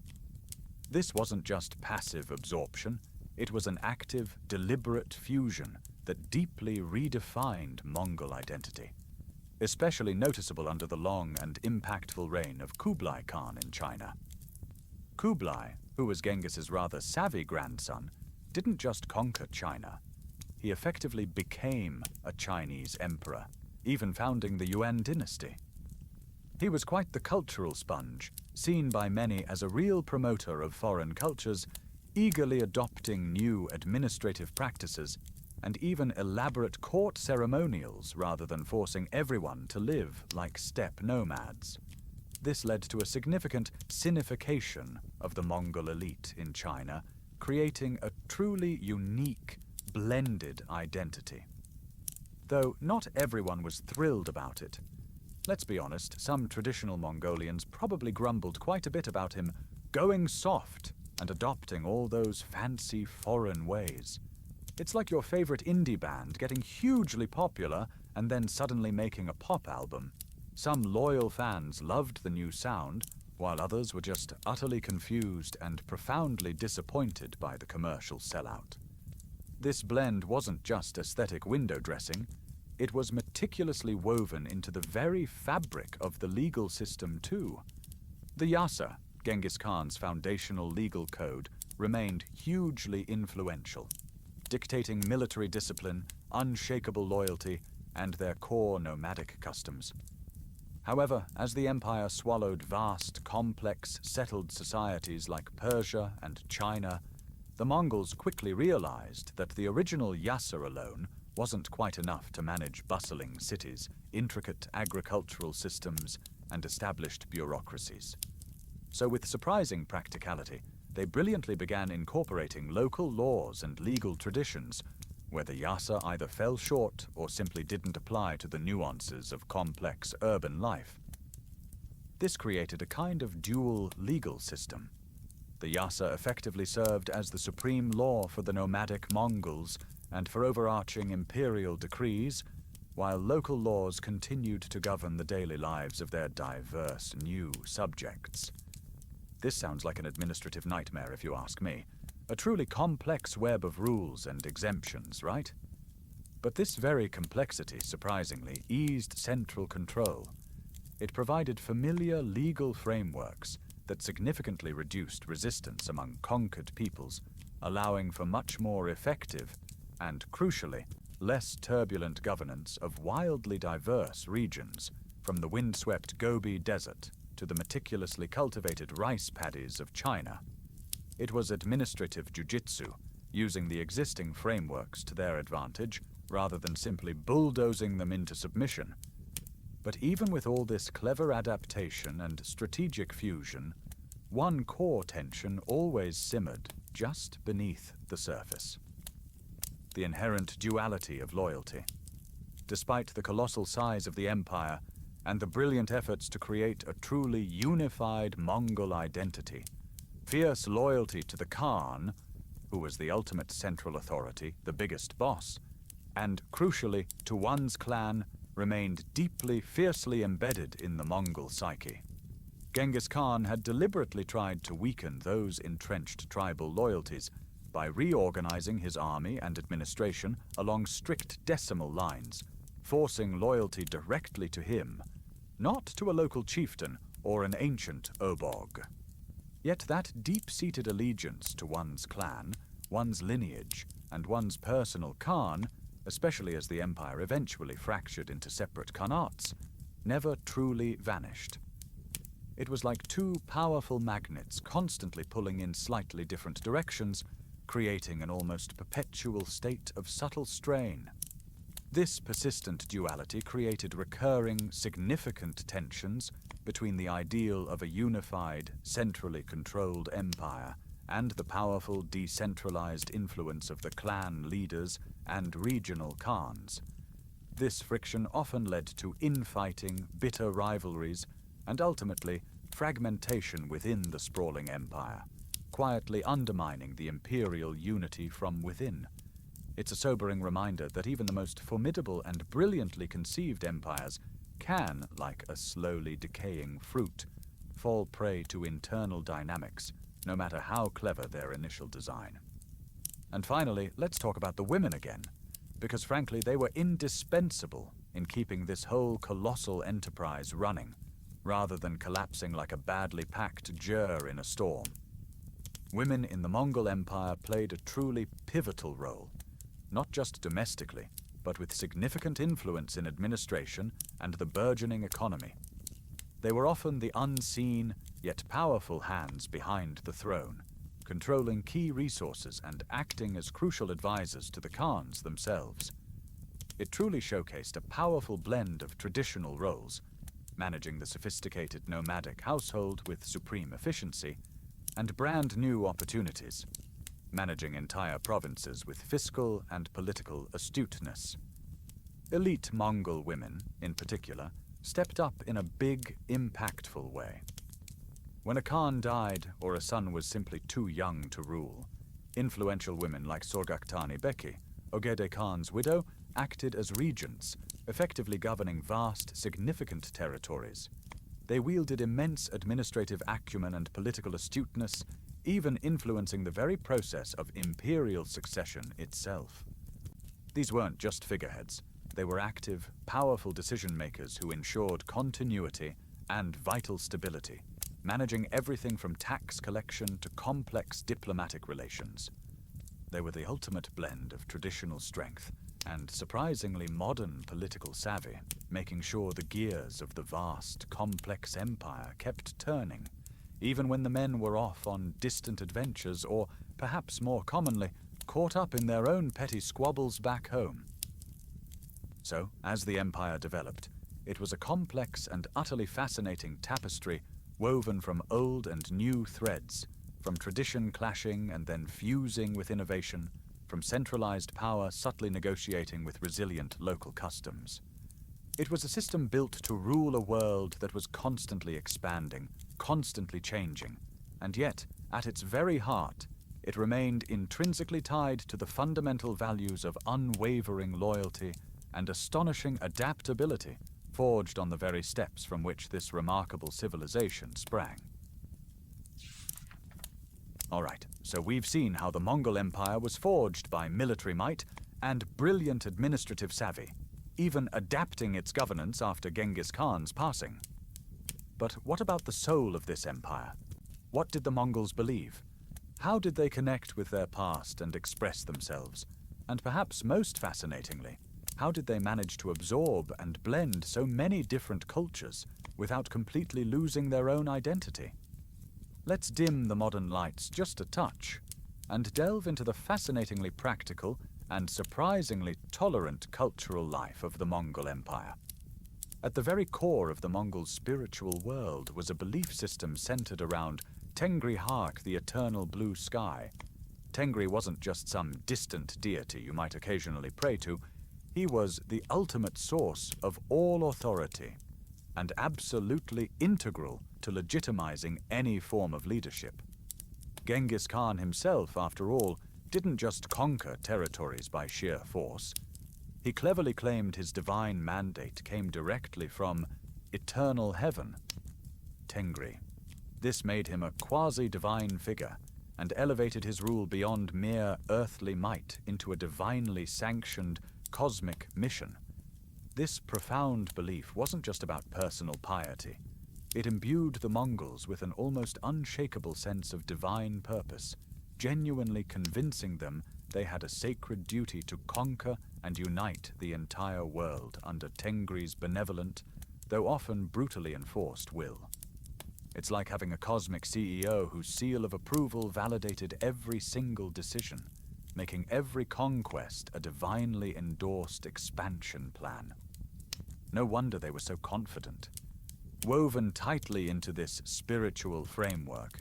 This wasn't just passive absorption, it was an active, deliberate fusion that deeply redefined Mongol identity, especially noticeable under the long and impactful reign of Kublai Khan in China. Kublai, who was Genghis's rather savvy grandson, didn't just conquer China. He effectively became a Chinese emperor, even founding the Yuan dynasty. He was quite the cultural sponge, seen by many as a real promoter of foreign cultures, eagerly adopting new administrative practices and even elaborate court ceremonials rather than forcing everyone to live like steppe nomads. This led to a significant sinification of the Mongol elite in China, creating a truly unique, blended identity. Though not everyone was thrilled about it. Let's be honest, some traditional Mongolians probably grumbled quite a bit about him going soft and adopting all those fancy foreign ways. It's like your favorite indie band getting hugely popular and then suddenly making a pop album. Some loyal fans loved the new sound, while others were just utterly confused and profoundly disappointed by the commercial sellout. This blend wasn't just aesthetic window dressing, it was meticulously woven into the very fabric of the legal system too. The Yasa, Genghis Khan's foundational legal code, remained hugely influential, dictating military discipline, unshakable loyalty, and their core nomadic customs. However, as the empire swallowed vast, complex, settled societies like Persia and China, the Mongols quickly realized that the original Yasa alone wasn't quite enough to manage bustling cities, intricate agricultural systems, and established bureaucracies. So with surprising practicality, they brilliantly began incorporating local laws and legal traditions, where the Yasa either fell short or simply didn't apply to the nuances of complex urban life. This created a kind of dual legal system. The Yasa effectively served as the supreme law for the nomadic Mongols and for overarching imperial decrees, while local laws continued to govern the daily lives of their diverse new subjects. This sounds like an administrative nightmare if you ask me. A truly complex web of rules and exemptions, right? But this very complexity, surprisingly, eased central control. It provided familiar legal frameworks that significantly reduced resistance among conquered peoples, allowing for much more effective and, crucially, less turbulent governance of wildly diverse regions, from the windswept Gobi Desert to the meticulously cultivated rice paddies of China. It was administrative jujitsu, using the existing frameworks to their advantage rather than simply bulldozing them into submission. But even with all this clever adaptation and strategic fusion, one core tension always simmered just beneath the surface: the inherent duality of loyalty. Despite the colossal size of the empire and the brilliant efforts to create a truly unified Mongol identity, fierce loyalty to the Khan, who was the ultimate central authority, the biggest boss, and crucially to one's clan, remained deeply, fiercely embedded in the Mongol psyche. Genghis Khan had deliberately tried to weaken those entrenched tribal loyalties by reorganizing his army and administration along strict decimal lines, forcing loyalty directly to him, not to a local chieftain or an ancient obog. Yet that deep-seated allegiance to one's clan, one's lineage, and one's personal Khan, especially as the empire eventually fractured into separate Khanates, never truly vanished. It was like two powerful magnets constantly pulling in slightly different directions, creating an almost perpetual state of subtle strain. This persistent duality created recurring, significant tensions between the ideal of a unified, centrally controlled empire and the powerful, decentralized influence of the clan leaders and regional khans. This friction often led to infighting, bitter rivalries, and ultimately fragmentation within the sprawling empire, quietly undermining the imperial unity from within. It's a sobering reminder that even the most formidable and brilliantly conceived empires can, like a slowly decaying fruit, fall prey to internal dynamics, no matter how clever their initial design. And finally, let's talk about the women again, because frankly they were indispensable in keeping this whole colossal enterprise running, rather than collapsing like a badly packed jar in a storm. Women in the Mongol Empire played a truly pivotal role, not just domestically, but with significant influence in administration and the burgeoning economy. They were often the unseen, yet powerful hands behind the throne, controlling key resources and acting as crucial advisors to the Khans themselves. It truly showcased a powerful blend of traditional roles, managing the sophisticated nomadic household with supreme efficiency, and brand new opportunities, managing entire provinces with fiscal and political astuteness. Elite Mongol women, in particular, stepped up in a big, impactful way. When a Khan died or a son was simply too young to rule, influential women like Sorgaktani Beki, Ogede Khan's widow, acted as regents, effectively governing vast, significant territories. They wielded immense administrative acumen and political astuteness, even influencing the very process of imperial succession itself. These weren't just figureheads. They were active, powerful decision-makers who ensured continuity and vital stability, managing everything from tax collection to complex diplomatic relations. They were the ultimate blend of traditional strength and surprisingly modern political savvy, making sure the gears of the vast, complex empire kept turning, even when the men were off on distant adventures or, perhaps more commonly, caught up in their own petty squabbles back home. So, as the empire developed, it was a complex and utterly fascinating tapestry woven from old and new threads, from tradition clashing and then fusing with innovation, from centralized power subtly negotiating with resilient local customs. It was a system built to rule a world that was constantly expanding, constantly changing, and yet, at its very heart, it remained intrinsically tied to the fundamental values of unwavering loyalty and astonishing adaptability, forged on the very steps from which this remarkable civilization sprang. All right, so we've seen how the Mongol Empire was forged by military might and brilliant administrative savvy, even adapting its governance after Genghis Khan's passing. But what about the soul of this empire? What did the Mongols believe? How did they connect with their past and express themselves? And perhaps most fascinatingly, how did they manage to absorb and blend so many different cultures without completely losing their own identity? Let's dim the modern lights just a touch and delve into the fascinatingly practical and surprisingly tolerant cultural life of the Mongol Empire. At the very core of the Mongol spiritual world was a belief system centered around Tengri Hark, the eternal blue sky. Tengri wasn't just some distant deity you might occasionally pray to. He was the ultimate source of all authority and absolutely integral to legitimizing any form of leadership. Genghis Khan himself, after all, didn't just conquer territories by sheer force. He cleverly claimed his divine mandate came directly from eternal heaven, Tengri. This made him a quasi-divine figure and elevated his rule beyond mere earthly might into a divinely sanctioned cosmic mission. This profound belief wasn't just about personal piety. It imbued the Mongols with an almost unshakable sense of divine purpose, genuinely convincing them they had a sacred duty to conquer and unite the entire world under Tengri's benevolent, though often brutally enforced will. It's like having a cosmic CEO whose seal of approval validated every single decision, making every conquest a divinely endorsed expansion plan. No wonder they were so confident. Woven tightly into this spiritual framework,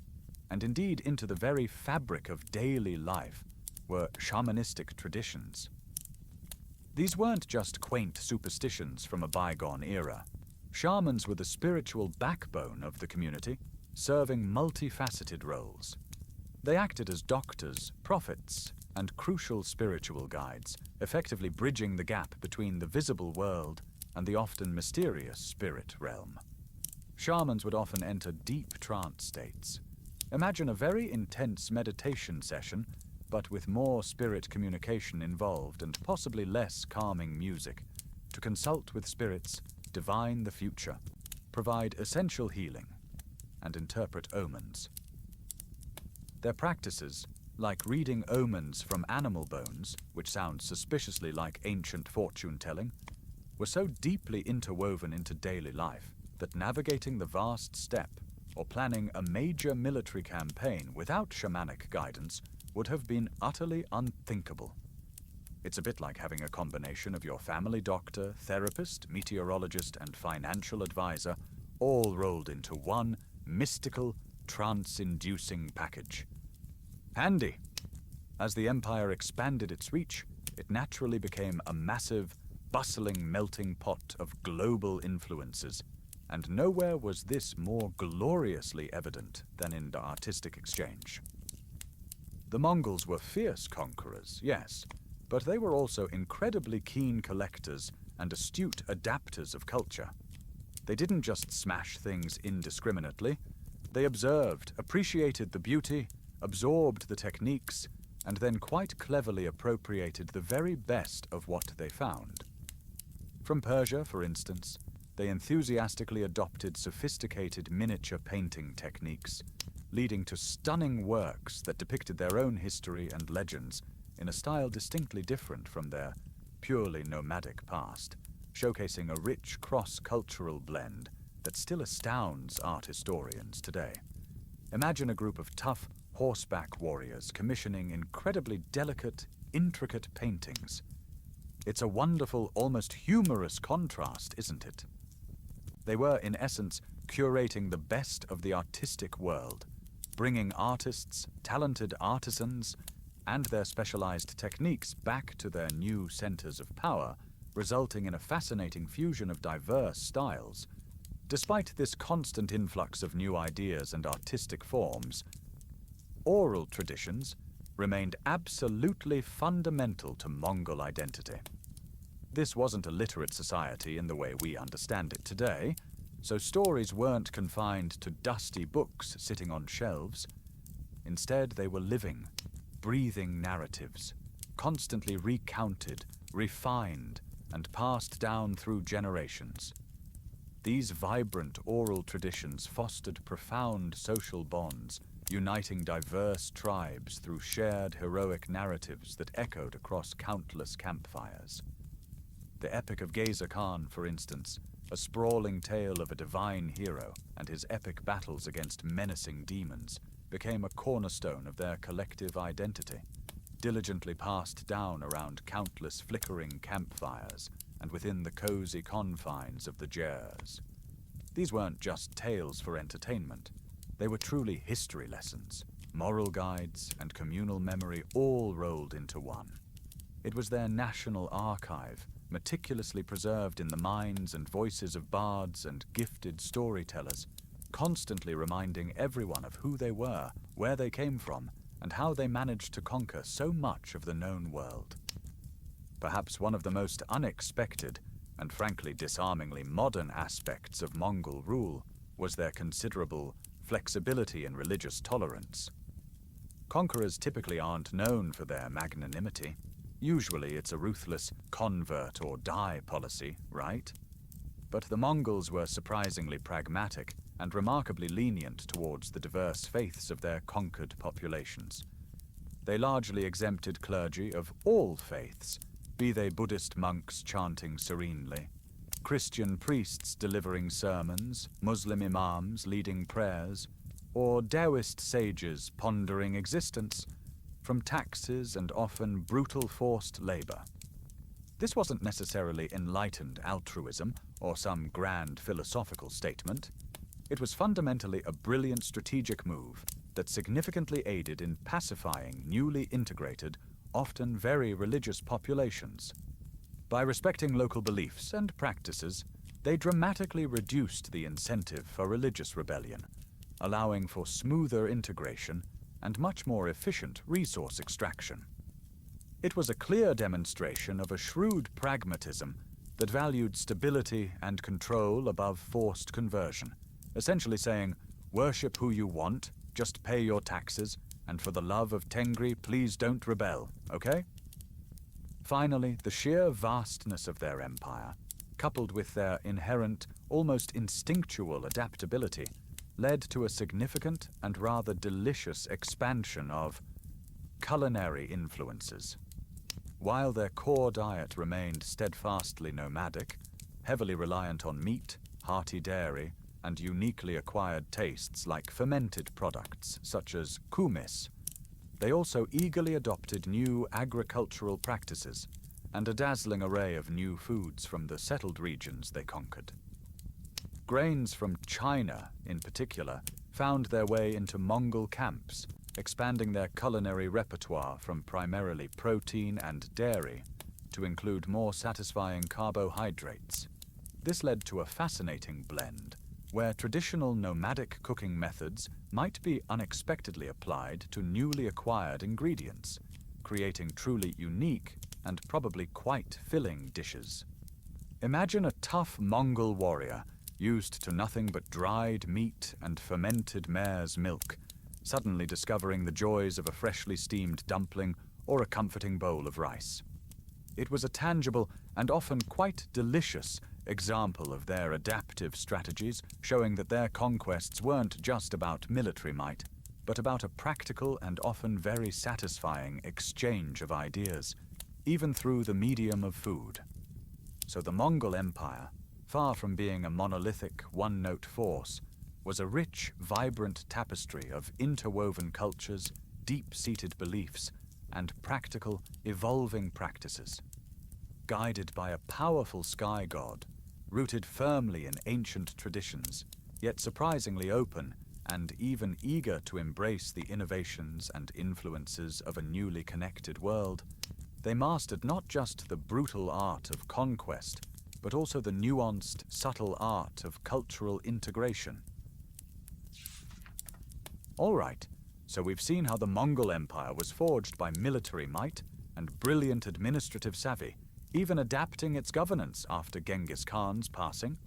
and indeed into the very fabric of daily life, were shamanistic traditions. These weren't just quaint superstitions from a bygone era. Shamans were the spiritual backbone of the community, serving multifaceted roles. They acted as doctors, prophets, and crucial spiritual guides, effectively bridging the gap between the visible world and the often mysterious spirit realm. Shamans would often enter deep trance states. Imagine a very intense meditation session, but with more spirit communication involved and possibly less calming music, to consult with spirits, divine the future, provide essential healing, and interpret omens. Their practices, like reading omens from animal bones, which sounds suspiciously like ancient fortune-telling, were so deeply interwoven into daily life that navigating the vast steppe or planning a major military campaign without shamanic guidance would have been utterly unthinkable. It's a bit like having a combination of your family doctor, therapist, meteorologist, and financial advisor all rolled into one mystical, trance-inducing package. Handy! As the empire expanded its reach, it naturally became a massive, bustling melting pot of global influences, and nowhere was this more gloriously evident than in the artistic exchange. The Mongols were fierce conquerors, yes, but they were also incredibly keen collectors and astute adapters of culture. They didn't just smash things indiscriminately. They observed, appreciated the beauty, absorbed the techniques, and then quite cleverly appropriated the very best of what they found. From Persia, for instance, they enthusiastically adopted sophisticated miniature painting techniques, leading to stunning works that depicted their own history and legends in a style distinctly different from their purely nomadic past, showcasing a rich cross-cultural blend that still astounds art historians today. Imagine a group of tough horseback warriors commissioning incredibly delicate, intricate paintings. It's a wonderful, almost humorous contrast, isn't it? They were, in essence, curating the best of the artistic world, bringing artists, talented artisans, and their specialized techniques back to their new centers of power, resulting in a fascinating fusion of diverse styles. Despite this constant influx of new ideas and artistic forms, oral traditions remained absolutely fundamental to Mongol identity. This wasn't a literate society in the way we understand it today, so stories weren't confined to dusty books sitting on shelves. Instead, they were living, breathing narratives, constantly recounted, refined, and passed down through generations. These vibrant oral traditions fostered profound social bonds, uniting diverse tribes through shared heroic narratives that echoed across countless campfires. The Epic of Genghis Khan, for instance, a sprawling tale of a divine hero and his epic battles against menacing demons, became a cornerstone of their collective identity, diligently passed down around countless flickering campfires and within the cozy confines of the jers. These weren't just tales for entertainment. They were truly history lessons, moral guides, and communal memory all rolled into one. It was their national archive, meticulously preserved in the minds and voices of bards and gifted storytellers, constantly reminding everyone of who they were, where they came from, and how they managed to conquer so much of the known world. Perhaps one of the most unexpected and frankly disarmingly modern aspects of Mongol rule was their considerable flexibility in religious tolerance. Conquerors typically aren't known for their magnanimity. Usually it's a ruthless convert or die policy, right? But the Mongols were surprisingly pragmatic and remarkably lenient towards the diverse faiths of their conquered populations. They largely exempted clergy of all faiths, be they Buddhist monks chanting serenely, Christian priests delivering sermons, Muslim imams leading prayers, or Taoist sages pondering existence, from taxes and often brutal forced labor. This wasn't necessarily enlightened altruism or some grand philosophical statement. It was fundamentally a brilliant strategic move that significantly aided in pacifying newly integrated, often very religious populations. By respecting local beliefs and practices, they dramatically reduced the incentive for religious rebellion, allowing for smoother integration and much more efficient resource extraction. It was a clear demonstration of a shrewd pragmatism that valued stability and control above forced conversion, essentially saying, worship who you want, just pay your taxes, and for the love of Tengri, please don't rebel, okay? Finally, the sheer vastness of their empire, coupled with their inherent, almost instinctual adaptability, led to a significant and rather delicious expansion of culinary influences. While their core diet remained steadfastly nomadic, heavily reliant on meat, hearty dairy, and uniquely acquired tastes like fermented products such as kumis, they also eagerly adopted new agricultural practices and a dazzling array of new foods from the settled regions they conquered. Grains from China, in particular, found their way into Mongol camps, expanding their culinary repertoire from primarily protein and dairy to include more satisfying carbohydrates. This led to a fascinating blend, where traditional nomadic cooking methods might be unexpectedly applied to newly acquired ingredients, creating truly unique and probably quite filling dishes. Imagine a tough Mongol warrior, used to nothing but dried meat and fermented mare's milk, suddenly discovering the joys of a freshly steamed dumpling or a comforting bowl of rice. It was a tangible and often quite delicious example of their adaptive strategies, showing that their conquests weren't just about military might, but about a practical and often very satisfying exchange of ideas, even through the medium of food. So the Mongol Empire, far from being a monolithic, one-note force, was a rich, vibrant tapestry of interwoven cultures, deep-seated beliefs, and practical, evolving practices. Guided by a powerful sky god, rooted firmly in ancient traditions, yet surprisingly open and even eager to embrace the innovations and influences of a newly connected world, they mastered not just the brutal art of conquest, but also the nuanced, subtle art of cultural integration. All right, so we've seen how the Mongol Empire was forged by military might and brilliant administrative savvy, even adapting its governance after Genghis Khan's passing.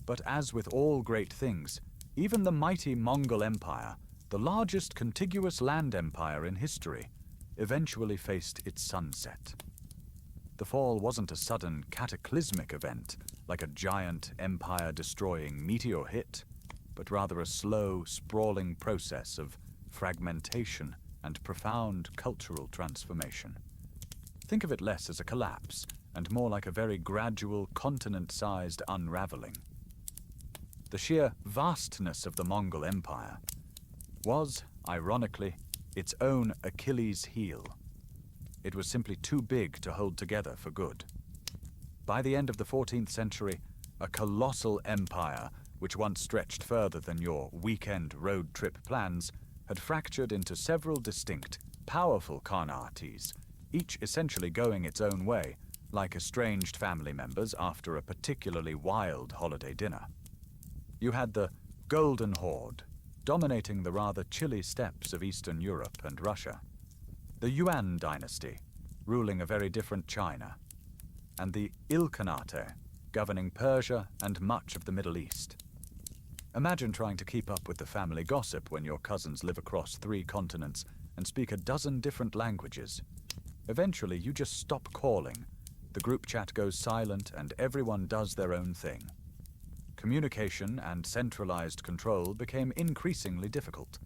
But as with all great things, even the mighty Mongol Empire, the largest contiguous land empire in history, eventually faced its sunset. The fall wasn't a sudden cataclysmic event, like a giant empire-destroying meteor hit, but rather a slow, sprawling process of fragmentation and profound cultural transformation. Think of it less as a collapse, and more like a very gradual, continent-sized unraveling. The sheer vastness of the Mongol Empire was, ironically, its own Achilles' heel. It was simply too big to hold together for good. By the end of the 14th century, a colossal empire, which once stretched further than your weekend road trip plans, had fractured into several distinct, powerful khanates, each essentially going its own way, like estranged family members after a particularly wild holiday dinner. You had the Golden Horde, dominating the rather chilly steppes of Eastern Europe and Russia, the Yuan dynasty, ruling a very different China, and the Ilkhanate, governing Persia and much of the Middle East. Imagine trying to keep up with the family gossip when your cousins live across 3 continents and speak a dozen different languages. Eventually, you just stop calling, the group chat goes silent, and everyone does their own thing. Communication and centralized control became increasingly difficult,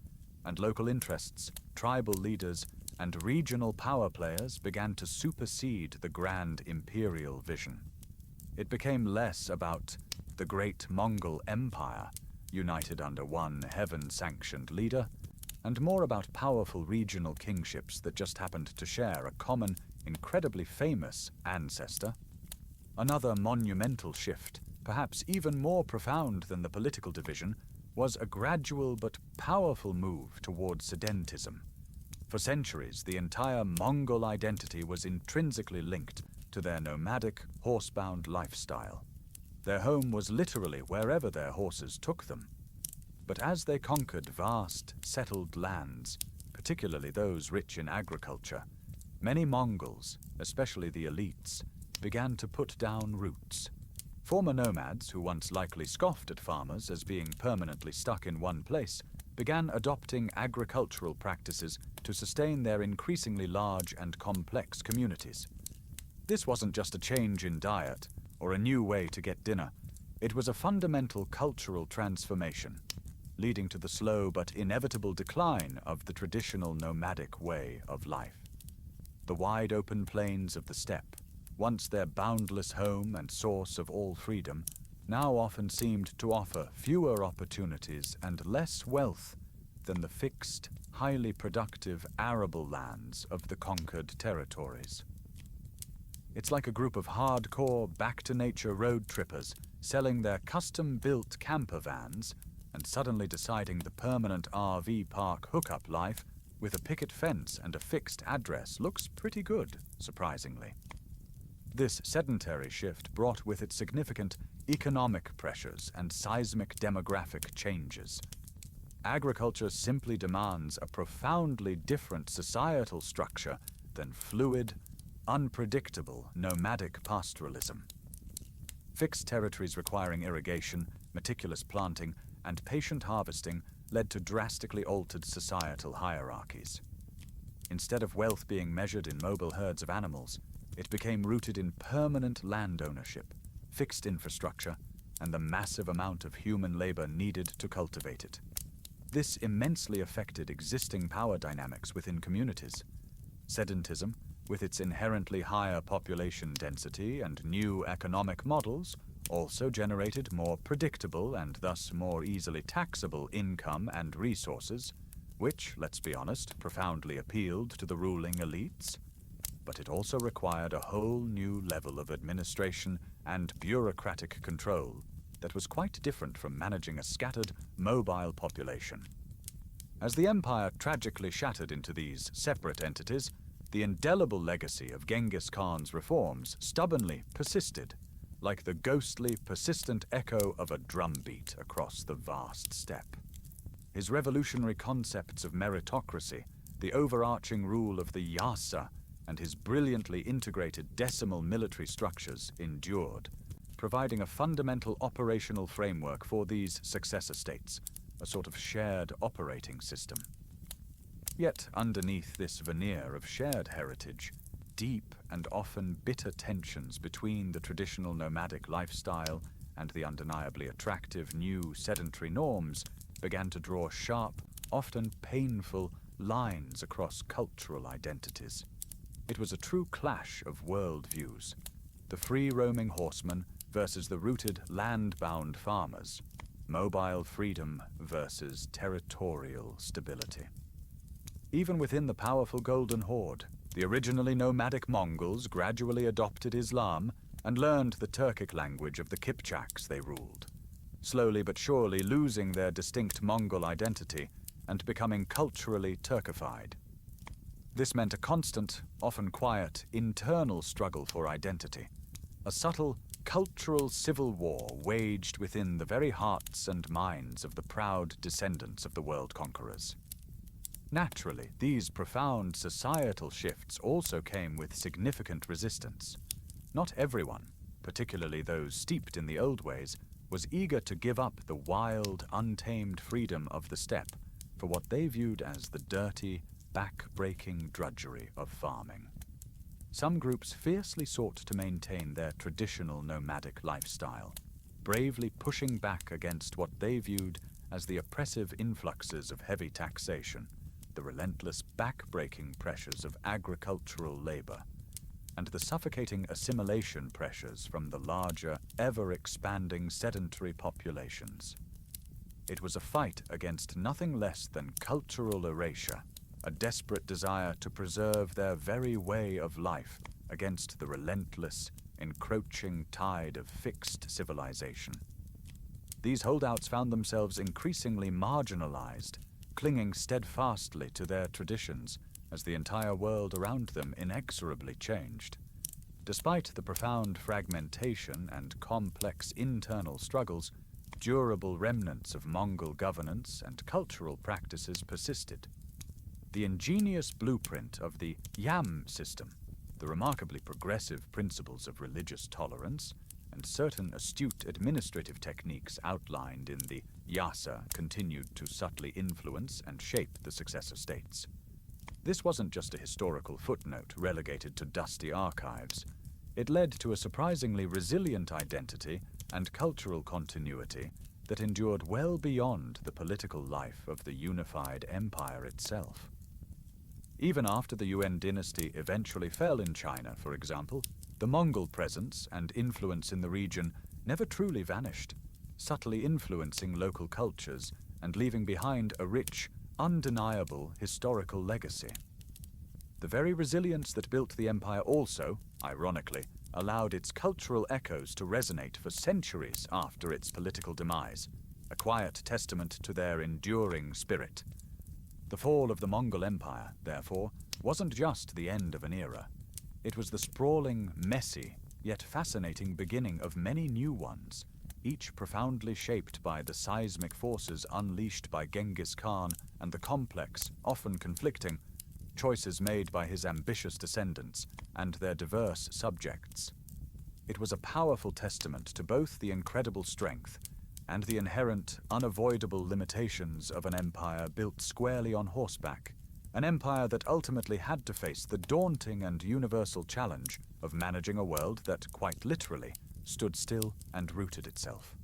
and local interests, tribal leaders, and regional power players began to supersede the grand imperial vision. It became less about the great Mongol Empire, united under one heaven-sanctioned leader, and more about powerful regional kingships that just happened to share a common, incredibly famous ancestor. Another monumental shift, perhaps even more profound than the political division, was a gradual but powerful move towards sedentism. For centuries, the entire Mongol identity was intrinsically linked to their nomadic, horsebound lifestyle. Their home was literally wherever their horses took them. But as they conquered vast, settled lands, particularly those rich in agriculture, many Mongols, especially the elites, began to put down roots. Former nomads, who once likely scoffed at farmers as being permanently stuck in one place, began adopting agricultural practices to sustain their increasingly large and complex communities. This wasn't just a change in diet or a new way to get dinner. It was a fundamental cultural transformation, leading to the slow but inevitable decline of the traditional nomadic way of life. The wide open plains of the steppe, once their boundless home and source of all freedom, now often seemed to offer fewer opportunities and less wealth than the fixed, highly productive arable lands of the conquered territories. It's like a group of hardcore, back-to-nature road trippers selling their custom-built camper vans and suddenly deciding the permanent RV park hookup life with a picket fence and a fixed address looks pretty good, surprisingly. This sedentary shift brought with it significant economic pressures and seismic demographic changes. Agriculture simply demands a profoundly different societal structure than fluid, unpredictable nomadic pastoralism. Fixed territories requiring irrigation, meticulous planting, and patient harvesting led to drastically altered societal hierarchies. Instead of wealth being measured in mobile herds of animals, it became rooted in permanent land ownership, fixed infrastructure, and the massive amount of human labor needed to cultivate it. This immensely affected existing power dynamics within communities. Sedentism, with its inherently higher population density and new economic models, also generated more predictable and thus more easily taxable income and resources, which, let's be honest, profoundly appealed to the ruling elites. But it also required a whole new level of administration and bureaucratic control that was quite different from managing a scattered, mobile population. As the empire tragically shattered into these separate entities, the indelible legacy of Genghis Khan's reforms stubbornly persisted, like the ghostly, persistent echo of a drumbeat across the vast steppe. His revolutionary concepts of meritocracy, the overarching rule of the Yasa, and his brilliantly integrated decimal military structures endured, providing a fundamental operational framework for these successor states, a sort of shared operating system. Yet underneath this veneer of shared heritage, deep and often bitter tensions between the traditional nomadic lifestyle and the undeniably attractive new sedentary norms began to draw sharp, often painful, lines across cultural identities. It was a true clash of worldviews, the free-roaming horsemen versus the rooted, land-bound farmers, mobile freedom versus territorial stability. Even within the powerful Golden Horde, the originally nomadic Mongols gradually adopted Islam and learned the Turkic language of the Kipchaks they ruled, slowly but surely losing their distinct Mongol identity and becoming culturally Turkified. This meant a constant, often quiet, internal struggle for identity, a subtle, cultural civil war waged within the very hearts and minds of the proud descendants of the world conquerors. Naturally, these profound societal shifts also came with significant resistance. Not everyone, particularly those steeped in the old ways, was eager to give up the wild, untamed freedom of the steppe for what they viewed as the dirty, back-breaking drudgery of farming. Some groups fiercely sought to maintain their traditional nomadic lifestyle, bravely pushing back against what they viewed as the oppressive influxes of heavy taxation, the relentless back-breaking pressures of agricultural labor, and the suffocating assimilation pressures from the larger, ever-expanding sedentary populations. It was a fight against nothing less than cultural erasure, a desperate desire to preserve their very way of life against the relentless, encroaching tide of fixed civilization. These holdouts found themselves increasingly marginalized, clinging steadfastly to their traditions as the entire world around them inexorably changed. Despite the profound fragmentation and complex internal struggles, durable remnants of Mongol governance and cultural practices persisted. The ingenious blueprint of the Yam system, the remarkably progressive principles of religious tolerance, and certain astute administrative techniques outlined in the Yasa continued to subtly influence and shape the successor states. This wasn't just a historical footnote relegated to dusty archives. It led to a surprisingly resilient identity and cultural continuity that endured well beyond the political life of the unified empire itself. Even after the Yuan dynasty eventually fell in China, for example, the Mongol presence and influence in the region never truly vanished, subtly influencing local cultures and leaving behind a rich, undeniable historical legacy. The very resilience that built the empire also, ironically, allowed its cultural echoes to resonate for centuries after its political demise, a quiet testament to their enduring spirit. The fall of the Mongol Empire, therefore, wasn't just the end of an era. It was the sprawling, messy, yet fascinating beginning of many new ones, each profoundly shaped by the seismic forces unleashed by Genghis Khan and the complex, often conflicting, choices made by his ambitious descendants and their diverse subjects. It was a powerful testament to both the incredible strength and the inherent, unavoidable limitations of an empire built squarely on horseback, an empire that ultimately had to face the daunting and universal challenge of managing a world that, quite literally, stood still and rooted itself.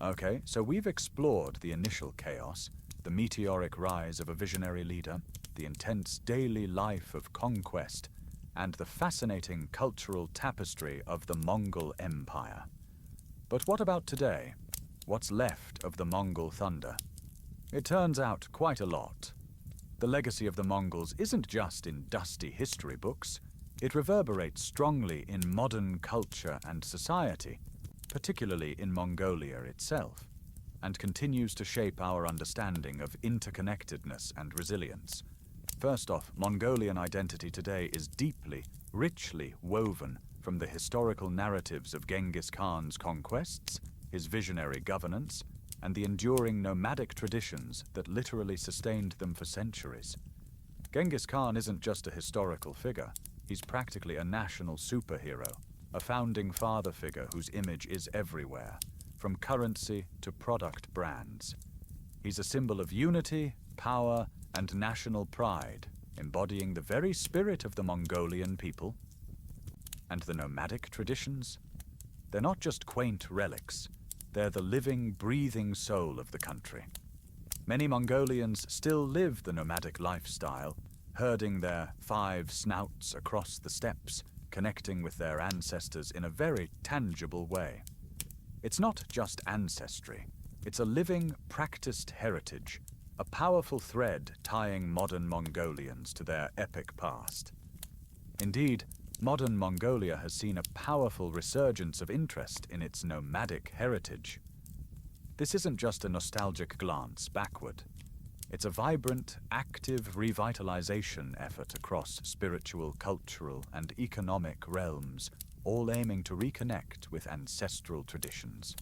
Okay, so we've explored the initial chaos, the meteoric rise of a visionary leader, the intense daily life of conquest, and the fascinating cultural tapestry of the Mongol Empire. But what about today? What's left of the Mongol thunder? It turns out quite a lot. The legacy of the Mongols isn't just in dusty history books. It reverberates strongly in modern culture and society, particularly in Mongolia itself, and continues to shape our understanding of interconnectedness and resilience. First off, Mongolian identity today is deeply, richly woven from the historical narratives of Genghis Khan's conquests, his visionary governance, and the enduring nomadic traditions that literally sustained them for centuries. Genghis Khan isn't just a historical figure, he's practically a national superhero, a founding father figure whose image is everywhere, from currency to product brands. He's a symbol of unity, power, and national pride, embodying the very spirit of the Mongolian people. And the nomadic traditions? They're not just quaint relics. They're the living, breathing soul of the country. Many Mongolians still live the nomadic lifestyle, herding their 5 snouts across the steppes, connecting with their ancestors in a very tangible way. It's not just ancestry. It's a living, practiced heritage, a powerful thread tying modern Mongolians to their epic past. Indeed, modern Mongolia has seen a powerful resurgence of interest in its nomadic heritage. This isn't just a nostalgic glance backward. It's a vibrant, active revitalization effort across spiritual, cultural, and economic realms, all aiming to reconnect with ancestral traditions.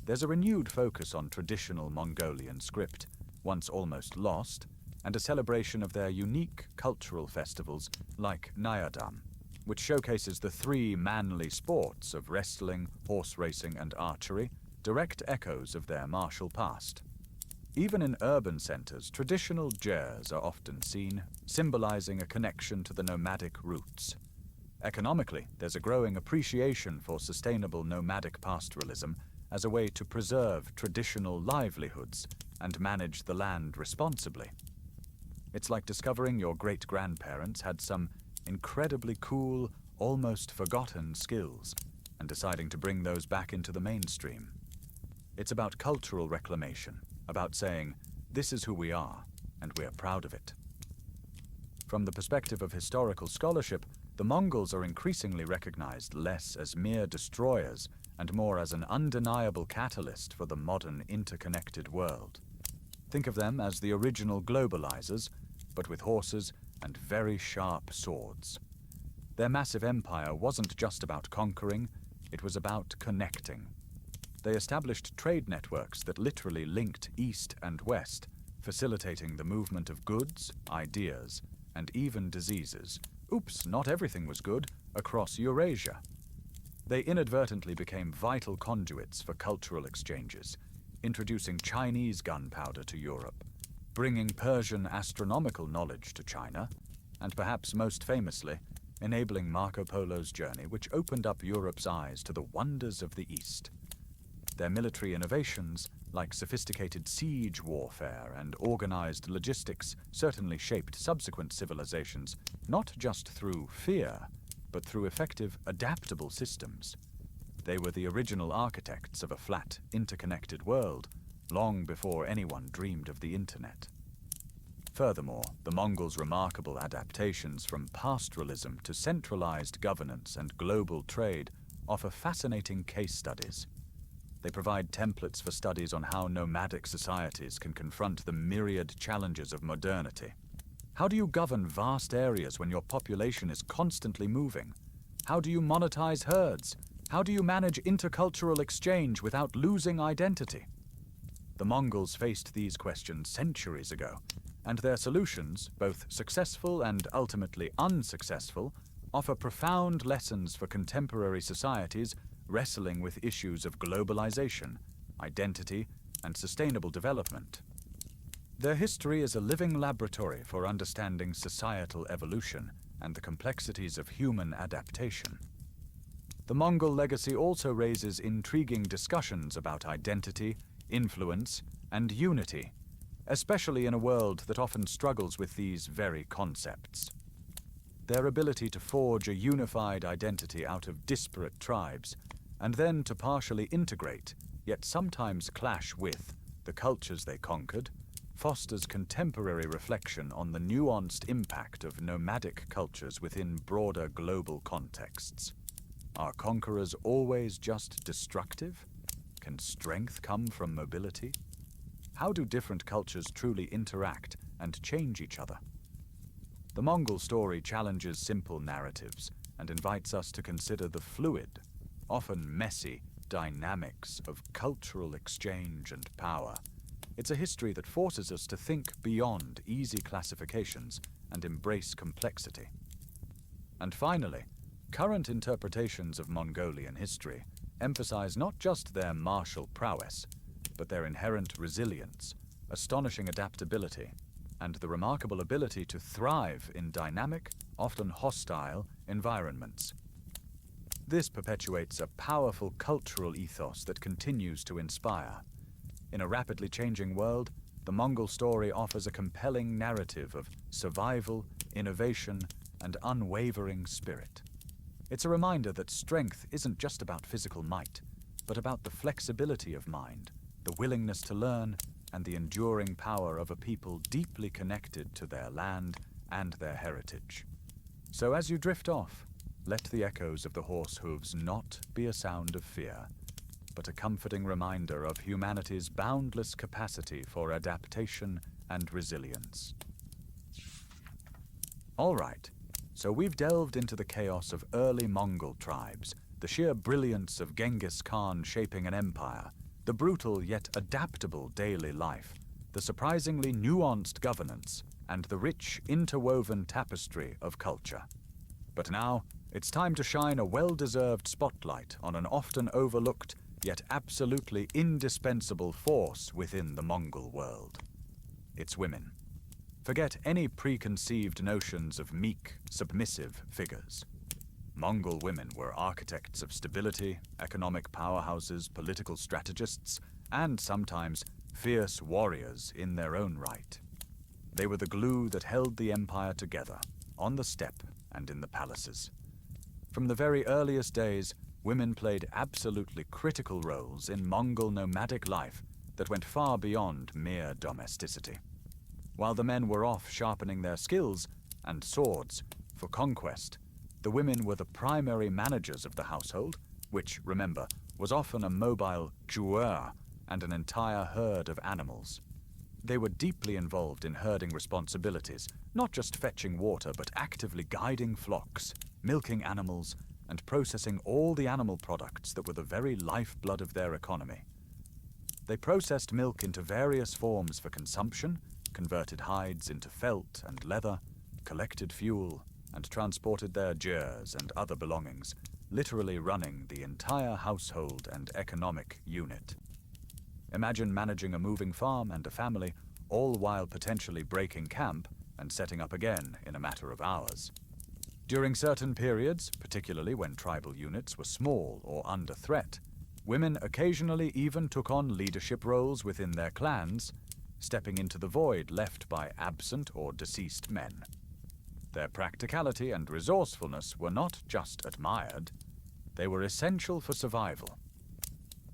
There's a renewed focus on traditional Mongolian script, once almost lost, and a celebration of their unique cultural festivals like Nyadam, which showcases the three manly sports of wrestling, horse racing, and archery, direct echoes of their martial past. Even in urban centers, traditional jers are often seen, symbolizing a connection to the nomadic roots. Economically, there's a growing appreciation for sustainable nomadic pastoralism as a way to preserve traditional livelihoods and manage the land responsibly. It's like discovering your great-grandparents had some incredibly cool, almost forgotten skills, and deciding to bring those back into the mainstream. It's about cultural reclamation, about saying, this is who we are, and we are proud of it. From the perspective of historical scholarship, the Mongols are increasingly recognized less as mere destroyers and more as an undeniable catalyst for the modern interconnected world. Think of them as the original globalizers, but with horses and very sharp swords. Their massive empire wasn't just about conquering, it was about connecting. They established trade networks that literally linked east and west, facilitating the movement of goods, ideas, and even diseases. Oops, not everything was good, across Eurasia. They inadvertently became vital conduits for cultural exchanges, introducing Chinese gunpowder to Europe, bringing Persian astronomical knowledge to China, and perhaps most famously, enabling Marco Polo's journey, which opened up Europe's eyes to the wonders of the East. Their military innovations, like sophisticated siege warfare and organized logistics, certainly shaped subsequent civilizations, not just through fear, but through effective, adaptable systems. They were the original architects of a flat, interconnected world, long before anyone dreamed of the internet. Furthermore, the Mongols' remarkable adaptations from pastoralism to centralized governance and global trade offer fascinating case studies. They provide templates for studies on how nomadic societies can confront the myriad challenges of modernity. How do you govern vast areas when your population is constantly moving? How do you monetize herds? How do you manage intercultural exchange without losing identity? The Mongols faced these questions centuries ago, and their solutions, both successful and ultimately unsuccessful, offer profound lessons for contemporary societies wrestling with issues of globalization, identity, and sustainable development. Their history is a living laboratory for understanding societal evolution and the complexities of human adaptation. The Mongol legacy also raises intriguing discussions about identity, influence, and unity, especially in a world that often struggles with these very concepts. Their ability to forge a unified identity out of disparate tribes, and then to partially integrate, yet sometimes clash with, the cultures they conquered, fosters contemporary reflection on the nuanced impact of nomadic cultures within broader global contexts. Are conquerors always just destructive? Can strength come from mobility? How do different cultures truly interact and change each other? The Mongol story challenges simple narratives and invites us to consider the fluid, often messy, dynamics of cultural exchange and power. It's a history that forces us to think beyond easy classifications and embrace complexity. And finally, current interpretations of Mongolian history emphasize not just their martial prowess, but their inherent resilience, astonishing adaptability, and the remarkable ability to thrive in dynamic, often hostile, environments. This perpetuates a powerful cultural ethos that continues to inspire. In a rapidly changing world, the Mongol story offers a compelling narrative of survival, innovation, and unwavering spirit. It's a reminder that strength isn't just about physical might, but about the flexibility of mind, the willingness to learn, and the enduring power of a people deeply connected to their land and their heritage. So as you drift off, let the echoes of the horse hooves not be a sound of fear, but a comforting reminder of humanity's boundless capacity for adaptation and resilience. All right, so we've delved into the chaos of early Mongol tribes, the sheer brilliance of Genghis Khan shaping an empire, the brutal yet adaptable daily life, the surprisingly nuanced governance, and the rich interwoven tapestry of culture. But now, it's time to shine a well-deserved spotlight on an often overlooked, yet absolutely indispensable force within the Mongol world. It's women. Forget any preconceived notions of meek, submissive figures. Mongol women were architects of stability, economic powerhouses, political strategists, and sometimes fierce warriors in their own right. They were the glue that held the empire together, on the steppe and in the palaces. From the very earliest days, women played absolutely critical roles in Mongol nomadic life that went far beyond mere domesticity. While the men were off sharpening their skills and swords for conquest, the women were the primary managers of the household, which, remember, was often a mobile joueur and an entire herd of animals. They were deeply involved in herding responsibilities, not just fetching water, but actively guiding flocks, milking animals, and processing all the animal products that were the very lifeblood of their economy. They processed milk into various forms for consumption, converted hides into felt and leather, collected fuel, and transported their gers and other belongings, literally running the entire household and economic unit. Imagine managing a moving farm and a family, all while potentially breaking camp and setting up again in a matter of hours. During certain periods, particularly when tribal units were small or under threat, women occasionally even took on leadership roles within their clans, stepping into the void left by absent or deceased men. Their practicality and resourcefulness were not just admired, they were essential for survival.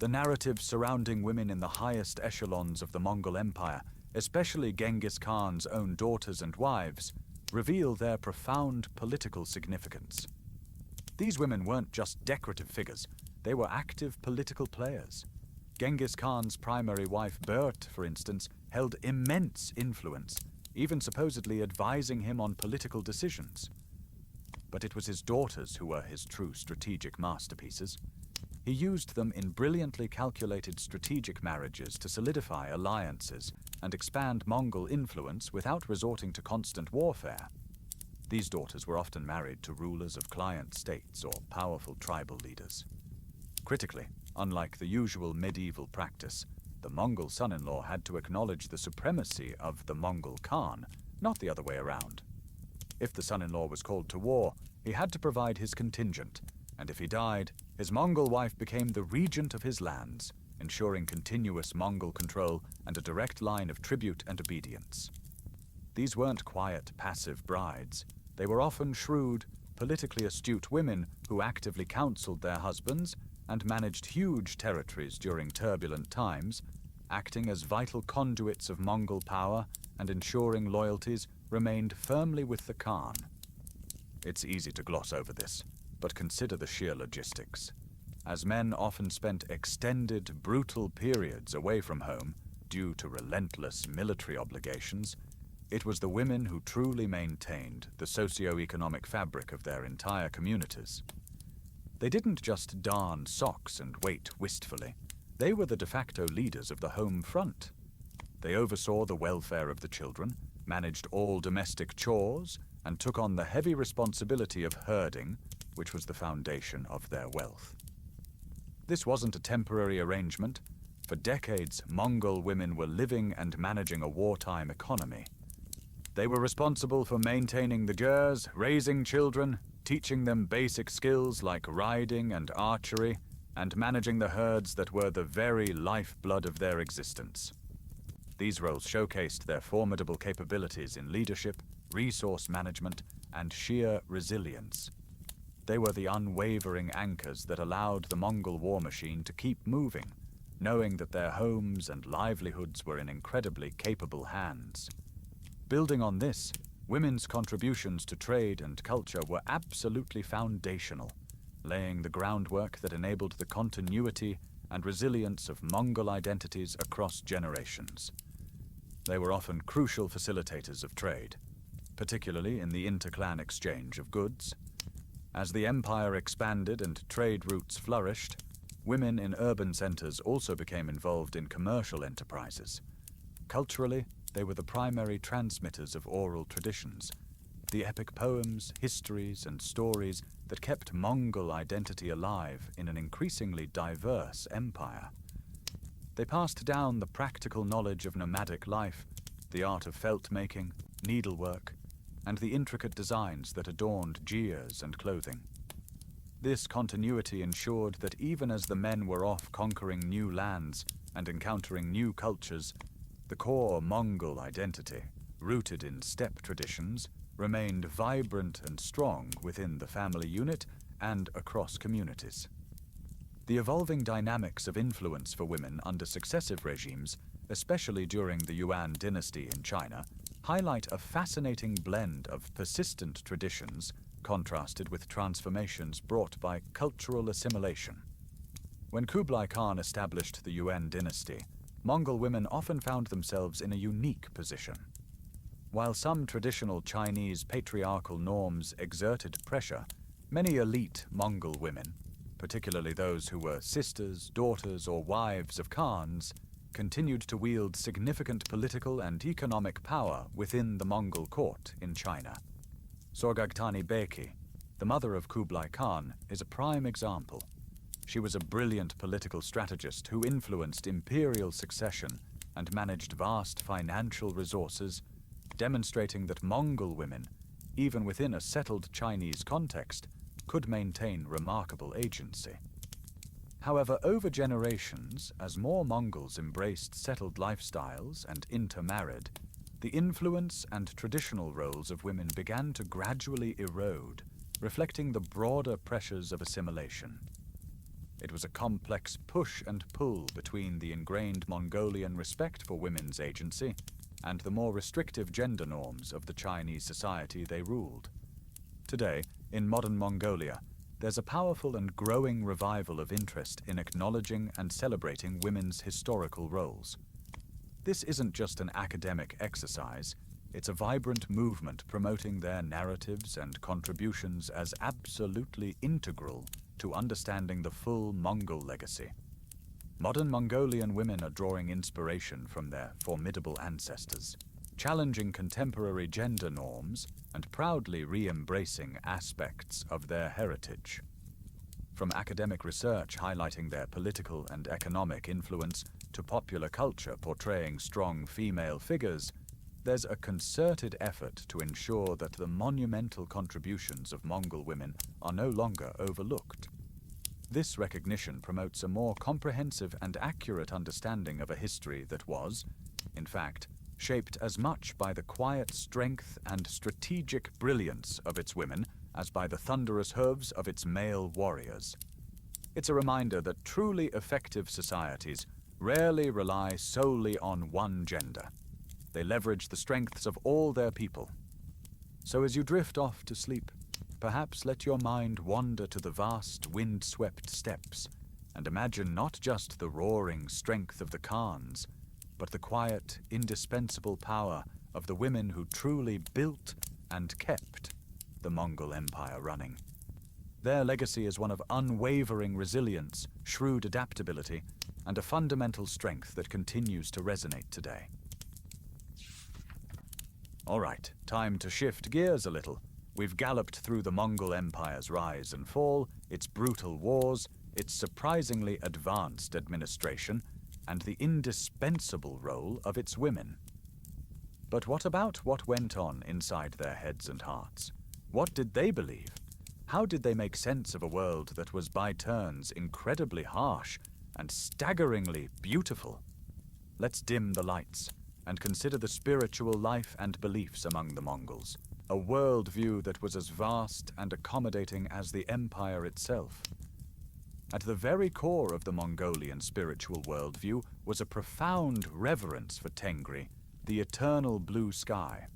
The narratives surrounding women in the highest echelons of the Mongol Empire, especially Genghis Khan's own daughters and wives, reveal their profound political significance. These women weren't just decorative figures, they were active political players. Genghis Khan's primary wife, Bert, for instance, held immense influence, even supposedly advising him on political decisions. But it was his daughters who were his true strategic masterpieces. He used them in brilliantly calculated strategic marriages to solidify alliances and expand Mongol influence without resorting to constant warfare. These daughters were often married to rulers of client states or powerful tribal leaders. Critically, unlike the usual medieval practice, the Mongol son-in-law had to acknowledge the supremacy of the Mongol Khan, not the other way around. If the son-in-law was called to war, he had to provide his contingent, and if he died, his Mongol wife became the regent of his lands, ensuring continuous Mongol control and a direct line of tribute and obedience. These weren't quiet, passive brides. They were often shrewd, politically astute women who actively counseled their husbands and managed huge territories during turbulent times, acting as vital conduits of Mongol power and ensuring loyalties remained firmly with the Khan. It's easy to gloss over this, but consider the sheer logistics. As men often spent extended, brutal periods away from home due to relentless military obligations, it was the women who truly maintained the socio-economic fabric of their entire communities. They didn't just darn socks and wait wistfully. They were the de facto leaders of the home front. They oversaw the welfare of the children, managed all domestic chores, and took on the heavy responsibility of herding, which was the foundation of their wealth. This wasn't a temporary arrangement. For decades, Mongol women were living and managing a wartime economy. They were responsible for maintaining the gers, raising children, teaching them basic skills like riding and archery, and managing the herds that were the very lifeblood of their existence. These roles showcased their formidable capabilities in leadership, resource management, and sheer resilience. They were the unwavering anchors that allowed the Mongol war machine to keep moving, knowing that their homes and livelihoods were in incredibly capable hands. Building on this, women's contributions to trade and culture were absolutely foundational, laying the groundwork that enabled the continuity and resilience of Mongol identities across generations. They were often crucial facilitators of trade, particularly in the inter-clan exchange of goods. As the empire expanded and trade routes flourished, women in urban centers also became involved in commercial enterprises. Culturally, they were the primary transmitters of oral traditions, the epic poems, histories, and stories that kept Mongol identity alive in an increasingly diverse empire. They passed down the practical knowledge of nomadic life, the art of felt-making, needlework, and the intricate designs that adorned gears and clothing. This continuity ensured that even as the men were off conquering new lands and encountering new cultures, the core Mongol identity, rooted in steppe traditions, remained vibrant and strong within the family unit and across communities. The evolving dynamics of influence for women under successive regimes, especially during the Yuan dynasty in China, highlight a fascinating blend of persistent traditions contrasted with transformations brought by cultural assimilation. When Kublai Khan established the Yuan dynasty, Mongol women often found themselves in a unique position. While some traditional Chinese patriarchal norms exerted pressure, many elite Mongol women, particularly those who were sisters, daughters, or wives of Khans, continued to wield significant political and economic power within the Mongol court in China. Sorghaghtani Beki, the mother of Kublai Khan, is a prime example. She was a brilliant political strategist who influenced imperial succession and managed vast financial resources, demonstrating that Mongol women, even within a settled Chinese context, could maintain remarkable agency. However, over generations, as more Mongols embraced settled lifestyles and intermarried, the influence and traditional roles of women began to gradually erode, reflecting the broader pressures of assimilation. It was a complex push and pull between the ingrained Mongolian respect for women's agency and the more restrictive gender norms of the Chinese society they ruled. Today, in modern Mongolia, there's a powerful and growing revival of interest in acknowledging and celebrating women's historical roles. This isn't just an academic exercise, it's a vibrant movement promoting their narratives and contributions as absolutely integral to understanding the full Mongol legacy. Modern Mongolian women are drawing inspiration from their formidable ancestors, challenging contemporary gender norms and proudly re-embracing aspects of their heritage. From academic research highlighting their political and economic influence to popular culture portraying strong female figures, there's a concerted effort to ensure that the monumental contributions of Mongol women are no longer overlooked. This recognition promotes a more comprehensive and accurate understanding of a history that was, in fact, shaped as much by the quiet strength and strategic brilliance of its women as by the thunderous hooves of its male warriors. It's a reminder that truly effective societies rarely rely solely on one gender. They leverage the strengths of all their people. So as you drift off to sleep, perhaps let your mind wander to the vast wind-swept steppes and imagine not just the roaring strength of the Khans, but the quiet, indispensable power of the women who truly built and kept the Mongol Empire running. Their legacy is one of unwavering resilience, shrewd adaptability, and a fundamental strength that continues to resonate today. All right, time to shift gears a little. We've galloped through the Mongol Empire's rise and fall, its brutal wars, its surprisingly advanced administration, and the indispensable role of its women. But what about what went on inside their heads and hearts? What did they believe? How did they make sense of a world that was by turns incredibly harsh and staggeringly beautiful? Let's dim the lights and consider the spiritual life and beliefs among the Mongols, a worldview that was as vast and accommodating as the empire itself. At the very core of the Mongolian spiritual worldview was a profound reverence for Tengri, the eternal blue sky.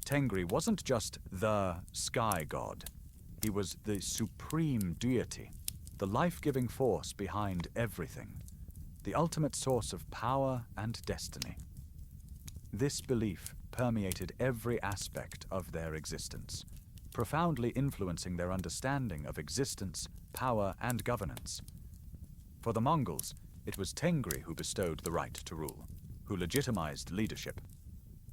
Tengri wasn't just the sky god. He was the supreme deity, the life-giving force behind everything, the ultimate source of power and destiny. This belief permeated every aspect of their existence, profoundly influencing their understanding of existence, power, and governance. For the Mongols, it was Tengri who bestowed the right to rule. who legitimized leadership.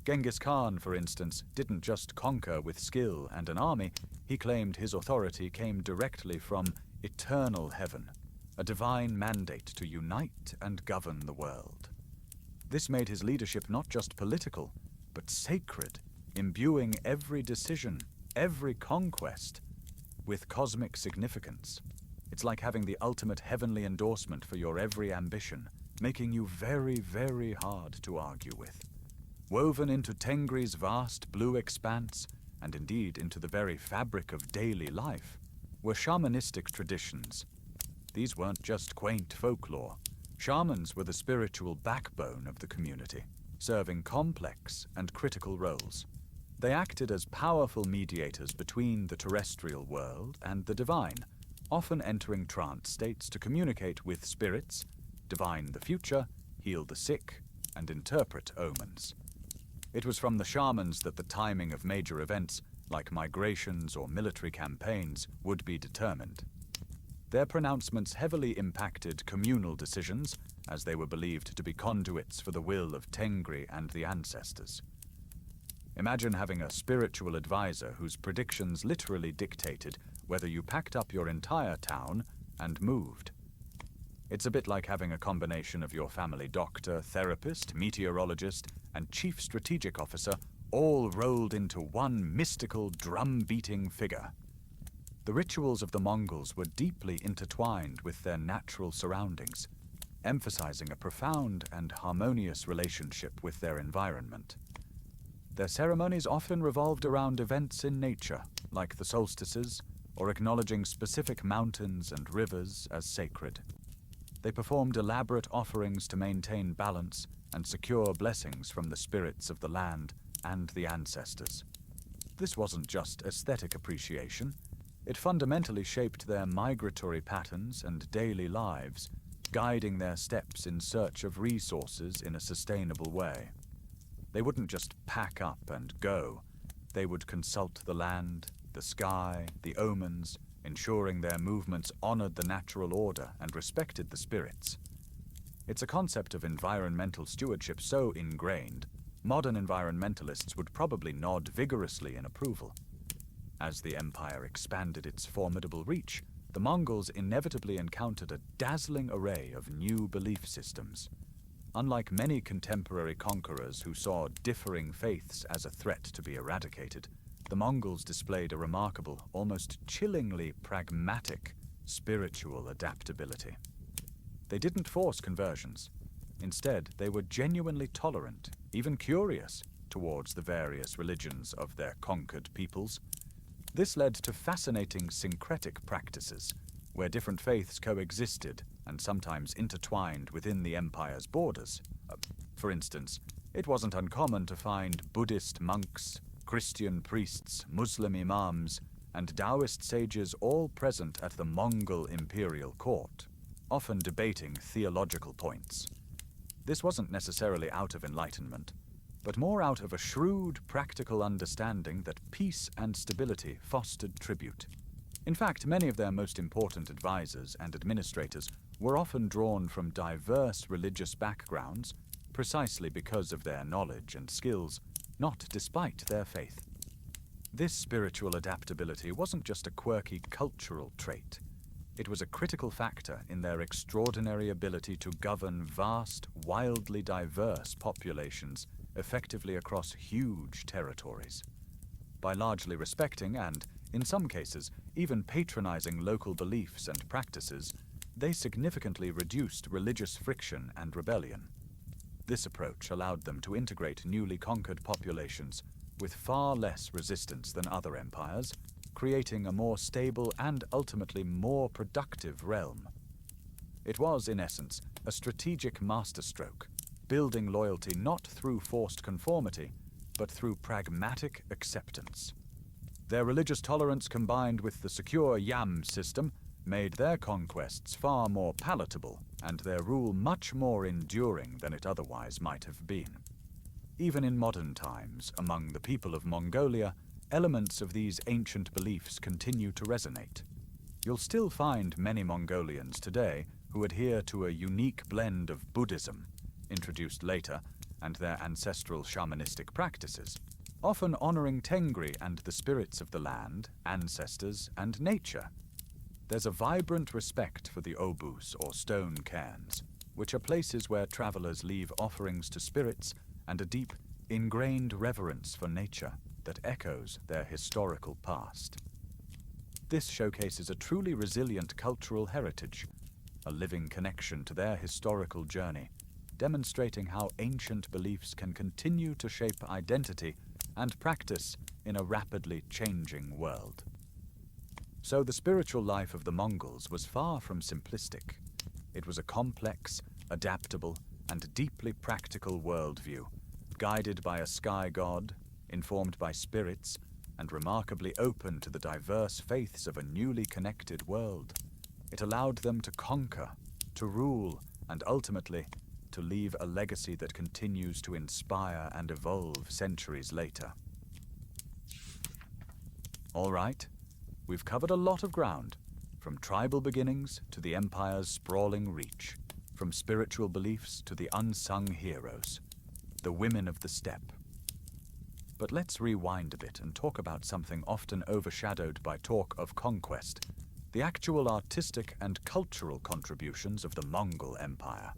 Genghis Khan, for instance, didn't just conquer with skill and an army, he claimed his authority came directly from eternal heaven, a divine mandate to unite and govern the world. This made his leadership not just political, but sacred, imbuing every decision, every conquest, with cosmic significance. It's like having the ultimate heavenly endorsement for your every ambition, making you very, very hard to argue with. Woven into Tengri's vast blue expanse, and indeed into the very fabric of daily life, were shamanistic traditions. These weren't just quaint folklore. Shamans were the spiritual backbone of the community, serving complex and critical roles. They acted as powerful mediators between the terrestrial world and the divine, often entering trance states to communicate with spirits, divine the future, heal the sick, and interpret omens. It was from the shamans that the timing of major events, like migrations or military campaigns, would be determined. Their pronouncements heavily impacted communal decisions, as they were believed to be conduits for the will of Tengri and the ancestors. Imagine having a spiritual advisor whose predictions literally dictated whether you packed up your entire town and moved. It's a bit like having a combination of your family doctor, therapist, meteorologist, and chief strategic officer all rolled into one mystical, drum-beating figure. The rituals of the Mongols were deeply intertwined with their natural surroundings, emphasizing a profound and harmonious relationship with their environment. Their ceremonies often revolved around events in nature, like the solstices, or acknowledging specific mountains and rivers as sacred. They performed elaborate offerings to maintain balance and secure blessings from the spirits of the land and the ancestors. This wasn't just aesthetic appreciation. It fundamentally shaped their migratory patterns and daily lives, guiding their steps in search of resources in a sustainable way. They wouldn't just pack up and go. They would consult the land, the sky, the omens, ensuring their movements honored the natural order and respected the spirits. It's a concept of environmental stewardship so ingrained, modern environmentalists would probably nod vigorously in approval. As the empire expanded its formidable reach, the Mongols inevitably encountered a dazzling array of new belief systems. Unlike many contemporary conquerors who saw differing faiths as a threat to be eradicated, the Mongols displayed a remarkable, almost chillingly pragmatic, spiritual adaptability. They didn't force conversions. Instead, they were genuinely tolerant, even curious, towards the various religions of their conquered peoples. This led to fascinating syncretic practices, where different faiths coexisted and sometimes intertwined within the empire's borders. For instance, it wasn't uncommon to find Buddhist monks, Christian priests, Muslim imams, and Taoist sages all present at the Mongol imperial court, often debating theological points. This wasn't necessarily out of enlightenment, but more out of a shrewd, practical understanding that peace and stability fostered tribute. In fact, many of their most important advisors and administrators were often drawn from diverse religious backgrounds precisely because of their knowledge and skills, not despite their faith. This spiritual adaptability wasn't just a quirky cultural trait. It was a critical factor in their extraordinary ability to govern vast, wildly diverse populations effectively across huge territories. By largely respecting and, in some cases, even patronizing local beliefs and practices, they significantly reduced religious friction and rebellion. This approach allowed them to integrate newly conquered populations with far less resistance than other empires, creating a more stable and ultimately more productive realm. It was, in essence, a strategic masterstroke, building loyalty not through forced conformity, but through pragmatic acceptance. Their religious tolerance combined with the secure yam system made their conquests far more palatable and their rule much more enduring than it otherwise might have been. Even in modern times, among the people of Mongolia, elements of these ancient beliefs continue to resonate. You'll still find many Mongolians today who adhere to a unique blend of Buddhism, introduced later, and their ancestral shamanistic practices, often honoring Tengri and the spirits of the land, ancestors, and nature. There's a vibrant respect for the obus, or stone cairns, which are places where travelers leave offerings to spirits and a deep, ingrained reverence for nature that echoes their historical past. This showcases a truly resilient cultural heritage, a living connection to their historical journey, demonstrating how ancient beliefs can continue to shape identity and practice in a rapidly changing world. So the spiritual life of the Mongols was far from simplistic. It was a complex, adaptable, and deeply practical worldview, guided by a sky god, informed by spirits, and remarkably open to the diverse faiths of a newly connected world. It allowed them to conquer, to rule, and ultimately to leave a legacy that continues to inspire and evolve centuries later. All right, we've covered a lot of ground, from tribal beginnings to the empire's sprawling reach, from spiritual beliefs to the unsung heroes, the women of the steppe. But let's rewind a bit and talk about something often overshadowed by talk of conquest, the actual artistic and cultural contributions of the Mongol Empire.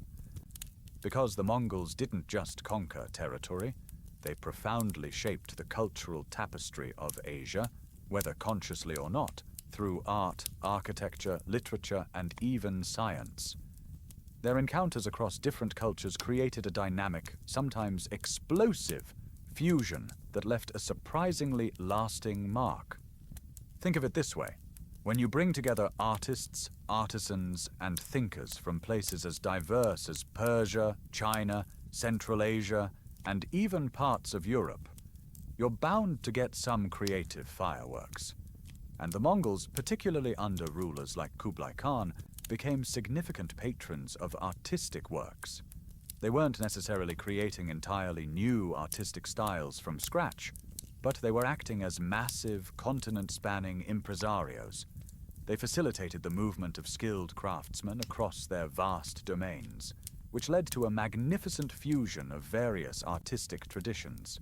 Because the Mongols didn't just conquer territory, they profoundly shaped the cultural tapestry of Asia, whether consciously or not, through art, architecture, literature, and even science. Their encounters across different cultures created a dynamic, sometimes explosive, fusion that left a surprisingly lasting mark. Think of it this way. When you bring together artists, artisans, and thinkers from places as diverse as Persia, China, Central Asia, and even parts of Europe, you're bound to get some creative fireworks. And the Mongols, particularly under rulers like Kublai Khan, became significant patrons of artistic works. They weren't necessarily creating entirely new artistic styles from scratch, but they were acting as massive, continent-spanning impresarios. They facilitated the movement of skilled craftsmen across their vast domains, which led to a magnificent fusion of various artistic traditions.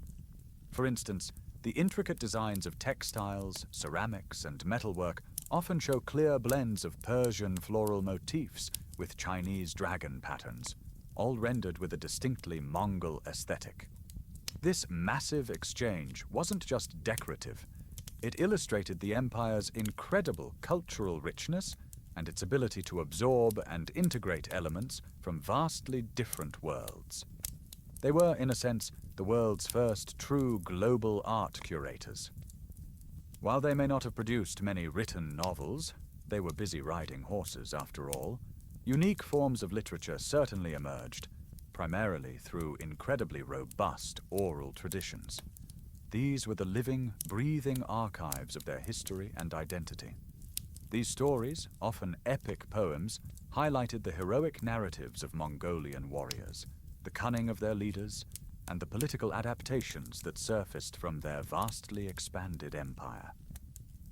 For instance, the intricate designs of textiles, ceramics, and metalwork often show clear blends of Persian floral motifs with Chinese dragon patterns, all rendered with a distinctly Mongol aesthetic. This massive exchange wasn't just decorative. It illustrated the empire's incredible cultural richness and its ability to absorb and integrate elements from vastly different worlds. They were, in a sense, the world's first true global art curators. While they may not have produced many written novels, they were busy riding horses after all, unique forms of literature certainly emerged, primarily through incredibly robust oral traditions. These were the living, breathing archives of their history and identity. These stories, often epic poems, highlighted the heroic narratives of Mongolian warriors, the cunning of their leaders, and the political adaptations that surfaced from their vastly expanded empire.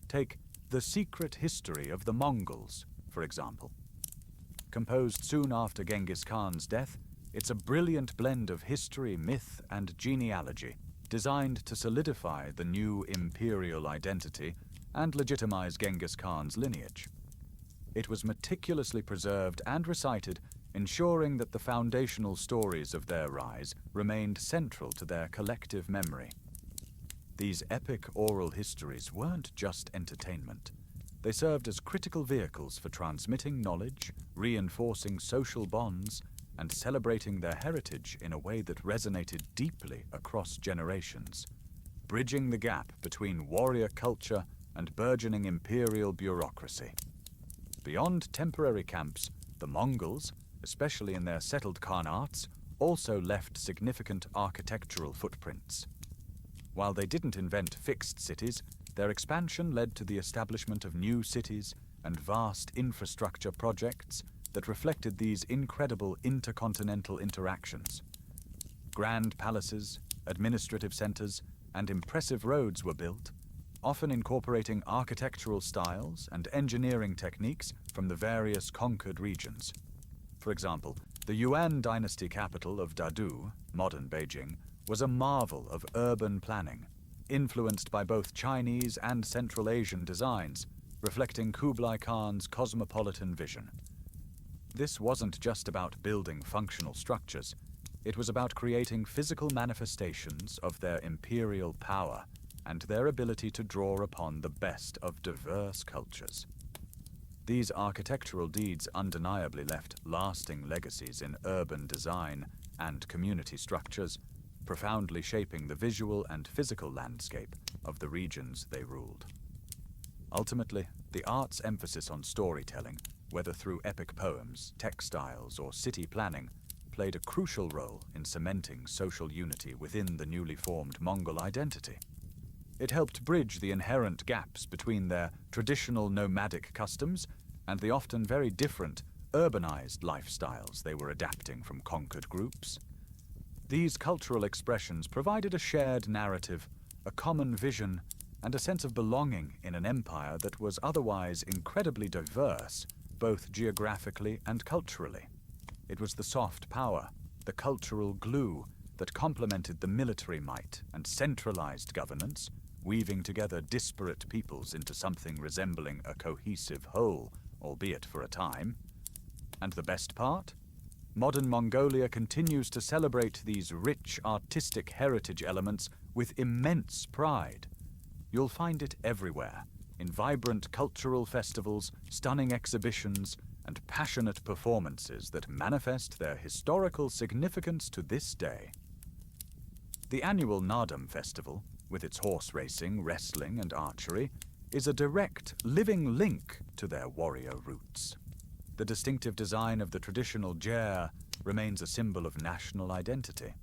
Take The Secret History of the Mongols, for example. Composed soon after Genghis Khan's death, it's a brilliant blend of history, myth, and genealogy, designed to solidify the new imperial identity and legitimize Genghis Khan's lineage. It was meticulously preserved and recited, ensuring that the foundational stories of their rise remained central to their collective memory. These epic oral histories weren't just entertainment. They served as critical vehicles for transmitting knowledge, reinforcing social bonds, and celebrating their heritage in a way that resonated deeply across generations, bridging the gap between warrior culture and burgeoning imperial bureaucracy. Beyond temporary camps, the Mongols, especially in their settled khanates, also left significant architectural footprints. While they didn't invent fixed cities, their expansion led to the establishment of new cities and vast infrastructure projects that reflected these incredible intercontinental interactions. Grand palaces, administrative centers, and impressive roads were built, often incorporating architectural styles and engineering techniques from the various conquered regions. For example, the Yuan dynasty capital of Dadu, modern Beijing, was a marvel of urban planning, influenced by both Chinese and Central Asian designs, reflecting Kublai Khan's cosmopolitan vision. This wasn't just about building functional structures, it was about creating physical manifestations of their imperial power and their ability to draw upon the best of diverse cultures. These architectural deeds undeniably left lasting legacies in urban design and community structures, profoundly shaping the visual and physical landscape of the regions they ruled. Ultimately, the art's emphasis on storytelling, whether through epic poems, textiles, or city planning, played a crucial role in cementing social unity within the newly formed Mongol identity. It helped bridge the inherent gaps between their traditional nomadic customs and the often very different, urbanized lifestyles they were adapting from conquered groups. These cultural expressions provided a shared narrative, a common vision, and a sense of belonging in an empire that was otherwise incredibly diverse, both geographically and culturally. It was the soft power, the cultural glue, that complemented the military might and centralized governance, weaving together disparate peoples into something resembling a cohesive whole, albeit for a time. And the best part? Modern Mongolia continues to celebrate these rich artistic heritage elements with immense pride. You'll find it everywhere, in vibrant cultural festivals, stunning exhibitions, and passionate performances that manifest their historical significance to this day. The annual Nadam Festival, with its horse racing, wrestling, and archery, is a direct, living link to their warrior roots. The distinctive design of the traditional ger remains a symbol of national identity,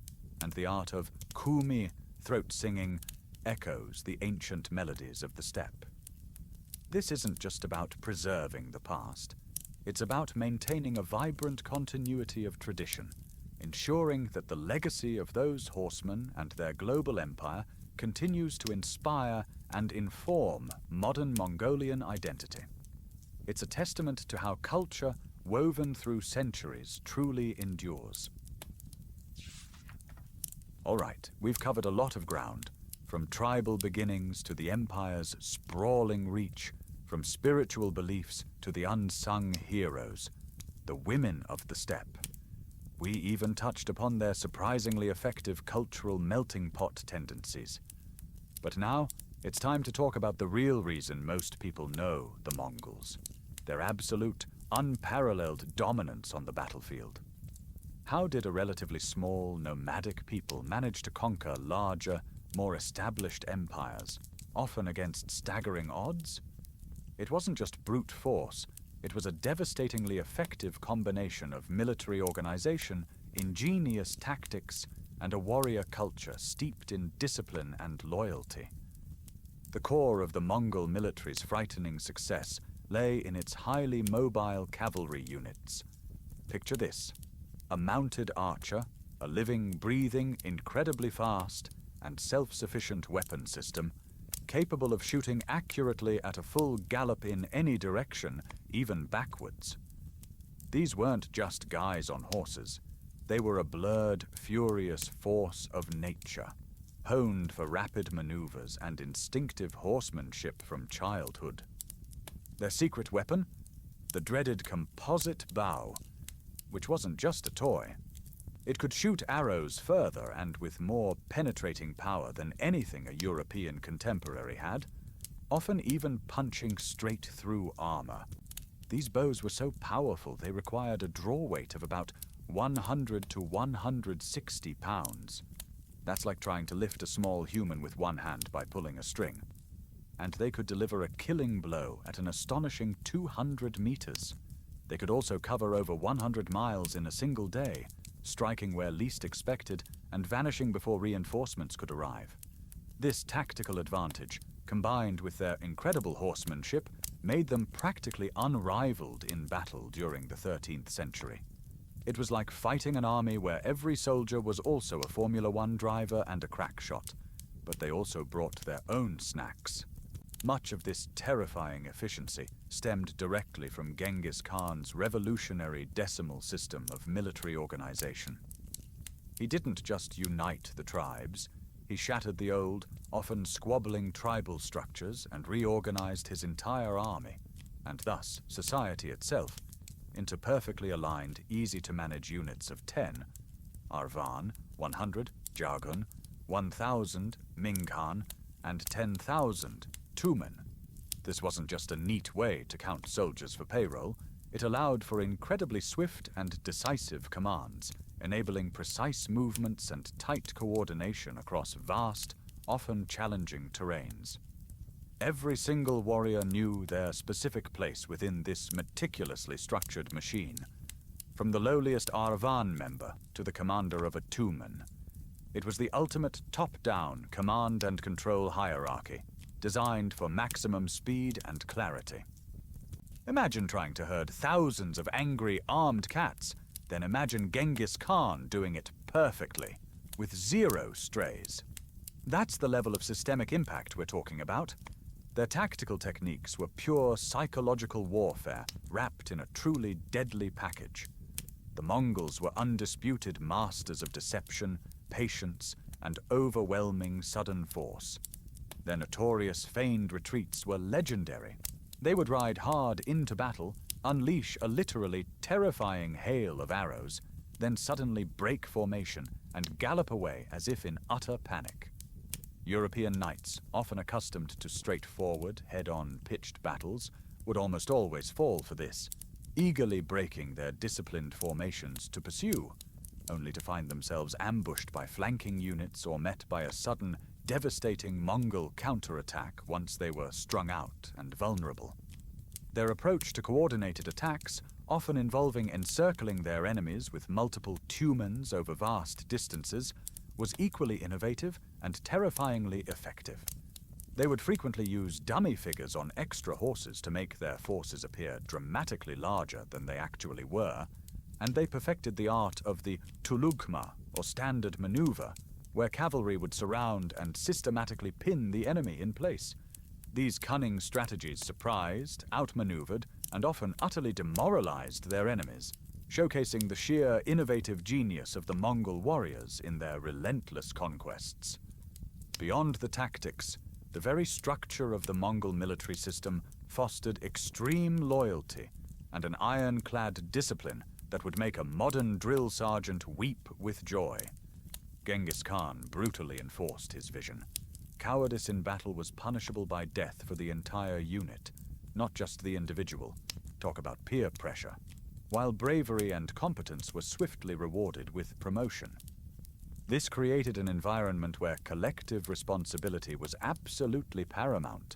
and the art of kumi, throat singing, echoes the ancient melodies of the steppe. This isn't just about preserving the past. It's about maintaining a vibrant continuity of tradition, ensuring that the legacy of those horsemen and their global empire continues to inspire and inform modern Mongolian identity. It's a testament to how culture, woven through centuries, truly endures. All right, we've covered a lot of ground, from tribal beginnings to the empire's sprawling reach, from spiritual beliefs to the unsung heroes, the women of the steppe. We even touched upon their surprisingly effective cultural melting pot tendencies. But now, it's time to talk about the real reason most people know the Mongols, their absolute, unparalleled dominance on the battlefield. How did a relatively small, nomadic people manage to conquer larger, more established empires, often against staggering odds? It wasn't just brute force, it was a devastatingly effective combination of military organization, ingenious tactics, and a warrior culture steeped in discipline and loyalty. The core of the Mongol military's frightening success lay in its highly mobile cavalry units. Picture this: a mounted archer, a living, breathing, incredibly fast, and self-sufficient weapon system, capable of shooting accurately at a full gallop in any direction, even backwards. These weren't just guys on horses. They were a blurred, furious force of nature, honed for rapid maneuvers and instinctive horsemanship from childhood. Their secret weapon? The dreaded composite bow, which wasn't just a toy. It could shoot arrows further and with more penetrating power than anything a European contemporary had, often even punching straight through armor. These bows were so powerful they required a draw weight of about 100 to 160 pounds. That's like trying to lift a small human with one hand by pulling a string. And they could deliver a killing blow at an astonishing 200 meters. They could also cover over 100 miles in a single day, striking where least expected and vanishing before reinforcements could arrive. This tactical advantage, combined with their incredible horsemanship, made them practically unrivaled in battle during the 13th century. It was like fighting an army where every soldier was also a Formula One driver and a crack shot, but they also brought their own snacks. Much of this terrifying efficiency stemmed directly from Genghis Khan's revolutionary decimal system of military organization. He didn't just unite the tribes, he shattered the old, often squabbling tribal structures and reorganized his entire army, and thus society itself, into perfectly aligned, easy-to-manage units of 10, Arvan, 100, Jargun, 1,000, Minghan, and 10,000, Tumen. This wasn't just a neat way to count soldiers for payroll, it allowed for incredibly swift and decisive commands, enabling precise movements and tight coordination across vast, often challenging terrains. Every single warrior knew their specific place within this meticulously structured machine, from the lowliest Arvan member to the commander of a Tumen. It was the ultimate top-down command and control hierarchy, designed for maximum speed and clarity. Imagine trying to herd thousands of angry, armed cats, then imagine Genghis Khan doing it perfectly, with 0 strays. That's the level of systemic impact we're talking about. Their tactical techniques were pure psychological warfare, wrapped in a truly deadly package. The Mongols were undisputed masters of deception, patience, and overwhelming sudden force. Their notorious feigned retreats were legendary. They would ride hard into battle, unleash a literally terrifying hail of arrows, then suddenly break formation and gallop away as if in utter panic. European knights, often accustomed to straightforward, head-on pitched battles, would almost always fall for this, eagerly breaking their disciplined formations to pursue, only to find themselves ambushed by flanking units or met by a sudden, devastating Mongol counterattack once they were strung out and vulnerable. Their approach to coordinated attacks, often involving encircling their enemies with multiple Tumens over vast distances, was equally innovative and terrifyingly effective. They would frequently use dummy figures on extra horses to make their forces appear dramatically larger than they actually were, and they perfected the art of the tulugma, or standard maneuver, where cavalry would surround and systematically pin the enemy in place. These cunning strategies surprised, outmaneuvered, and often utterly demoralized their enemies, showcasing the sheer innovative genius of the Mongol warriors in their relentless conquests. Beyond the tactics, the very structure of the Mongol military system fostered extreme loyalty and an ironclad discipline that would make a modern drill sergeant weep with joy. Genghis Khan brutally enforced his vision. Cowardice in battle was punishable by death for the entire unit, not just the individual. Talk about peer pressure. While bravery and competence were swiftly rewarded with promotion. This created an environment where collective responsibility was absolutely paramount,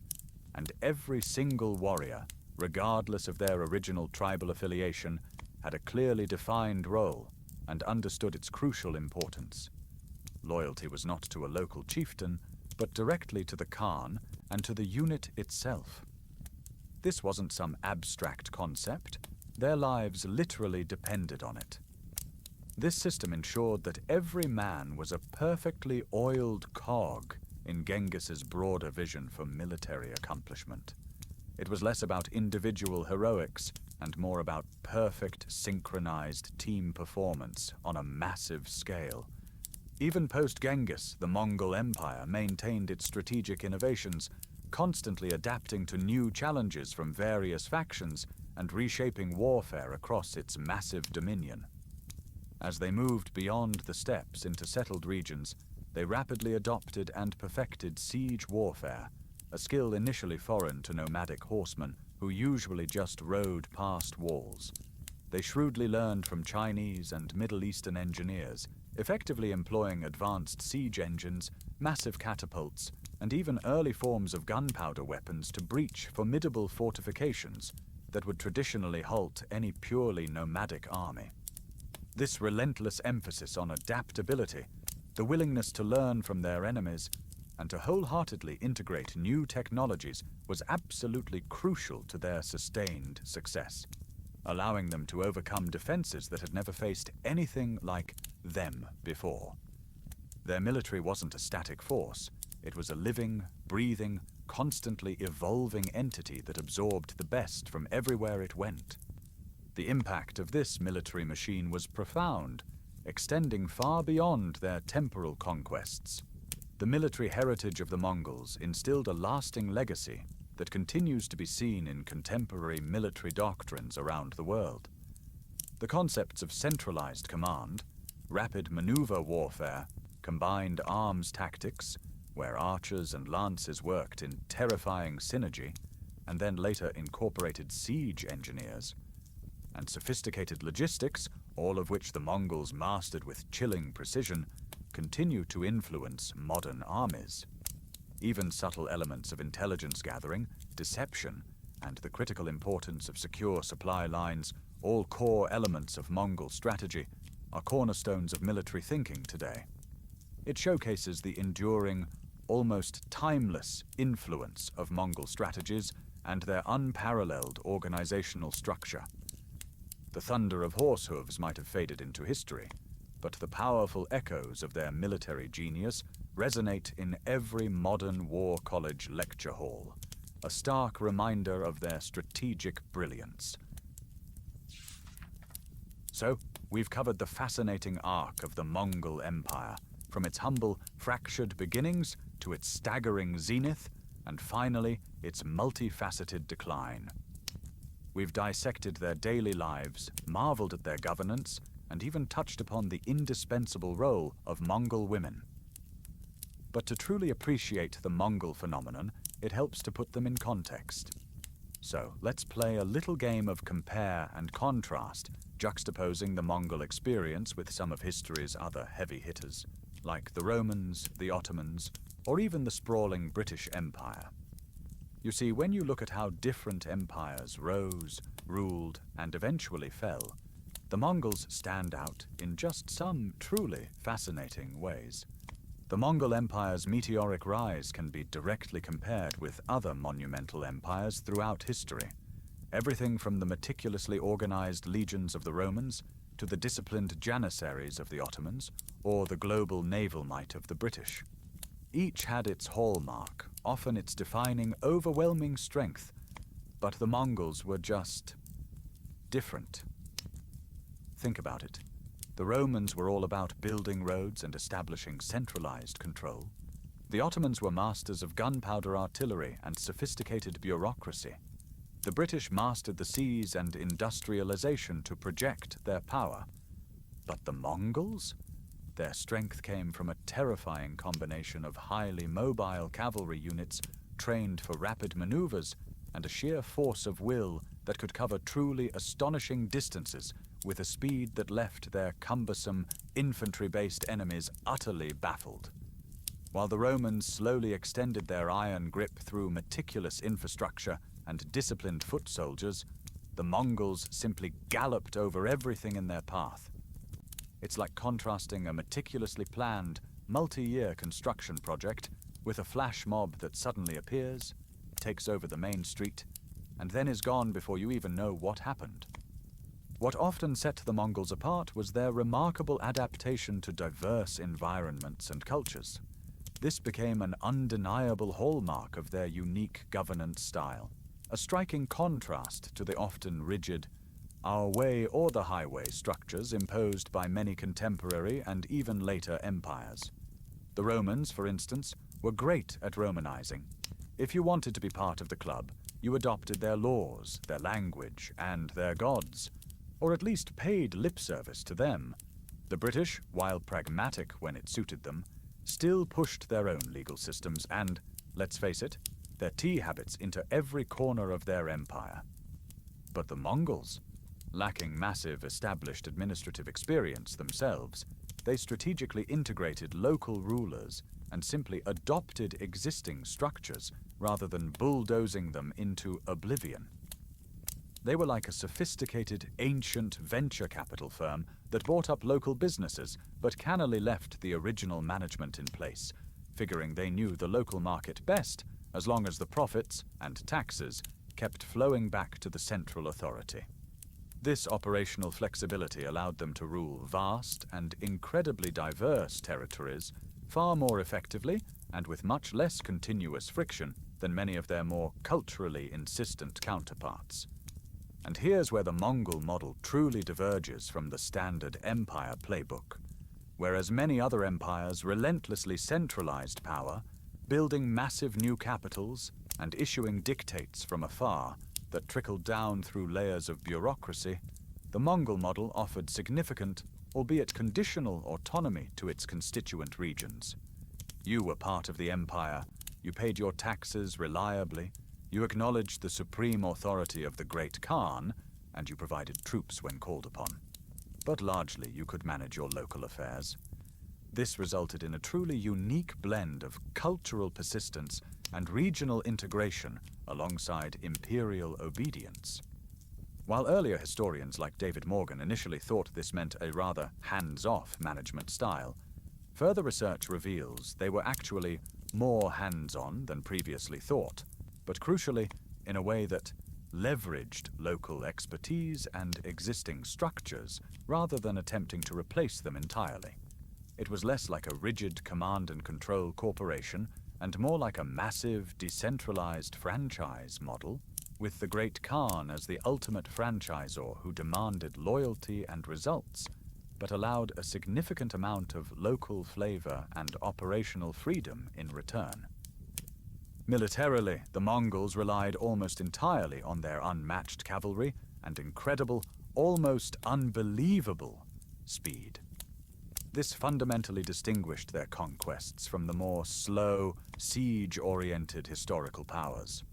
and every single warrior, regardless of their original tribal affiliation, had a clearly defined role and understood its crucial importance. Loyalty was not to a local chieftain, but directly to the Khan and to the unit itself. This wasn't some abstract concept. Their lives literally depended on it. This system ensured that every man was a perfectly oiled cog in Genghis's broader vision for military accomplishment. It was less about individual heroics and more about perfect, synchronized team performance on a massive scale. Even post-Genghis, the Mongol Empire maintained its strategic innovations, constantly adapting to new challenges from various factions and reshaping warfare across its massive dominion. As they moved beyond the steppes into settled regions, they rapidly adopted and perfected siege warfare, a skill initially foreign to nomadic horsemen who usually just rode past walls. They shrewdly learned from Chinese and Middle Eastern engineers, effectively employing advanced siege engines, massive catapults, and even early forms of gunpowder weapons to breach formidable fortifications that would traditionally halt any purely nomadic army. This relentless emphasis on adaptability, the willingness to learn from their enemies, and to wholeheartedly integrate new technologies was absolutely crucial to their sustained success, allowing them to overcome defenses that had never faced anything like them before. Their military wasn't a static force. It was a living, breathing, constantly evolving entity that absorbed the best from everywhere it went. The impact of this military machine was profound, extending far beyond their temporal conquests. The military heritage of the Mongols instilled a lasting legacy that continues to be seen in contemporary military doctrines around the world. The concepts of centralized command, rapid maneuver warfare, combined arms tactics, where archers and lances worked in terrifying synergy, and then later incorporated siege engineers, and sophisticated logistics, all of which the Mongols mastered with chilling precision, continue to influence modern armies. Even subtle elements of intelligence gathering, deception, and the critical importance of secure supply lines, all core elements of Mongol strategy, are cornerstones of military thinking today. It showcases the enduring, almost timeless influence of Mongol strategies and their unparalleled organizational structure. The thunder of horse hooves might have faded into history, but the powerful echoes of their military genius resonate in every modern war college lecture hall, a stark reminder of their strategic brilliance. So, we've covered the fascinating arc of the Mongol Empire, from its humble, fractured beginnings to its staggering zenith, and finally, its multifaceted decline. We've dissected their daily lives, marveled at their governance, and even touched upon the indispensable role of Mongol women. But to truly appreciate the Mongol phenomenon, it helps to put them in context. So, let's play a little game of compare and contrast, juxtaposing the Mongol experience with some of history's other heavy hitters, like the Romans, the Ottomans, or even the sprawling British Empire. You see, when you look at how different empires rose, ruled, and eventually fell, the Mongols stand out in just some truly fascinating ways. The Mongol Empire's meteoric rise can be directly compared with other monumental empires throughout history. Everything from the meticulously organized legions of the Romans to the disciplined janissaries of the Ottomans, or the global naval might of the British. Each had its hallmark, often its defining, overwhelming strength, but the Mongols were just different. Think about it. The Romans were all about building roads and establishing centralized control. The Ottomans were masters of gunpowder artillery and sophisticated bureaucracy. The British mastered the seas and industrialization to project their power. But the Mongols? Their strength came from a terrifying combination of highly mobile cavalry units trained for rapid maneuvers and a sheer force of will that could cover truly astonishing distances with a speed that left their cumbersome, infantry-based enemies utterly baffled. While the Romans slowly extended their iron grip through meticulous infrastructure and disciplined foot soldiers, the Mongols simply galloped over everything in their path. It's like contrasting a meticulously planned, multi-year construction project with a flash mob that suddenly appears, takes over the main street, and then is gone before you even know what happened. What often set the Mongols apart was their remarkable adaptation to diverse environments and cultures. This became an undeniable hallmark of their unique governance style, a striking contrast to the often rigid, our way or the highway structures imposed by many contemporary and even later empires. The Romans, for instance, were great at Romanizing. If you wanted to be part of the club, you adopted their laws, their language, and their gods, or at least paid lip service to them. The British, while pragmatic when it suited them, still pushed their own legal systems and, let's face it, their tea habits into every corner of their empire. But the Mongols, lacking massive established administrative experience themselves, they strategically integrated local rulers and simply adopted existing structures rather than bulldozing them into oblivion. They were like a sophisticated, ancient venture capital firm that bought up local businesses but cannily left the original management in place, figuring they knew the local market best as long as the profits and taxes kept flowing back to the central authority. This operational flexibility allowed them to rule vast and incredibly diverse territories far more effectively and with much less continuous friction than many of their more culturally insistent counterparts. And here's where the Mongol model truly diverges from the standard empire playbook. Whereas many other empires relentlessly centralized power, building massive new capitals and issuing dictates from afar that trickled down through layers of bureaucracy, the Mongol model offered significant, albeit conditional, autonomy to its constituent regions. You were part of the empire, you paid your taxes reliably, you acknowledged the supreme authority of the Great Khan, and you provided troops when called upon. But largely you could manage your local affairs. This resulted in a truly unique blend of cultural persistence and regional integration alongside imperial obedience. While earlier historians like David Morgan initially thought this meant a rather hands-off management style, further research reveals they were actually more hands-on than previously thought, but crucially, in a way that leveraged local expertise and existing structures rather than attempting to replace them entirely. It was less like a rigid command and control corporation and more like a massive, decentralized franchise model, with the Great Khan as the ultimate franchisor who demanded loyalty and results, but allowed a significant amount of local flavor and operational freedom in return. Militarily, the Mongols relied almost entirely on their unmatched cavalry and incredible, almost unbelievable speed. This fundamentally distinguished their conquests from the more slow, siege-oriented historical powers.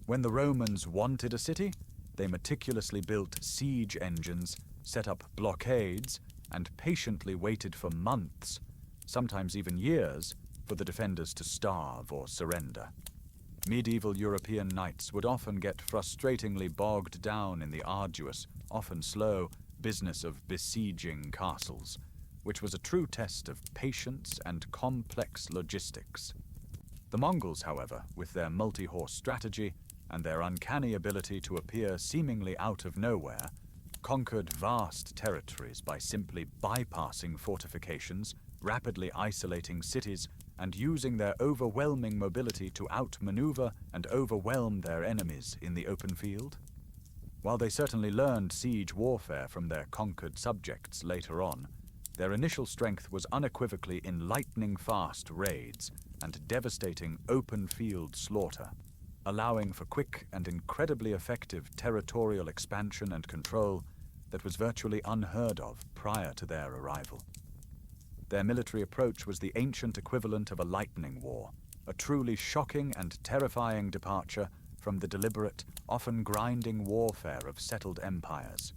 When the Romans wanted a city, they meticulously built siege engines, set up blockades, and patiently waited for months, sometimes even years, for the defenders to starve or surrender. Medieval European knights would often get frustratingly bogged down in the arduous, often slow, business of besieging castles, which was a true test of patience and complex logistics. The Mongols, however, with their multi-horse strategy and their uncanny ability to appear seemingly out of nowhere, conquered vast territories by simply bypassing fortifications, rapidly isolating cities, and using their overwhelming mobility to outmaneuver and overwhelm their enemies in the open field. While they certainly learned siege warfare from their conquered subjects later on, their initial strength was unequivocally in lightning-fast raids and devastating open-field slaughter, allowing for quick and incredibly effective territorial expansion and control that was virtually unheard of prior to their arrival. Their military approach was the ancient equivalent of a lightning war, a truly shocking and terrifying departure from the deliberate, often grinding warfare of settled empires.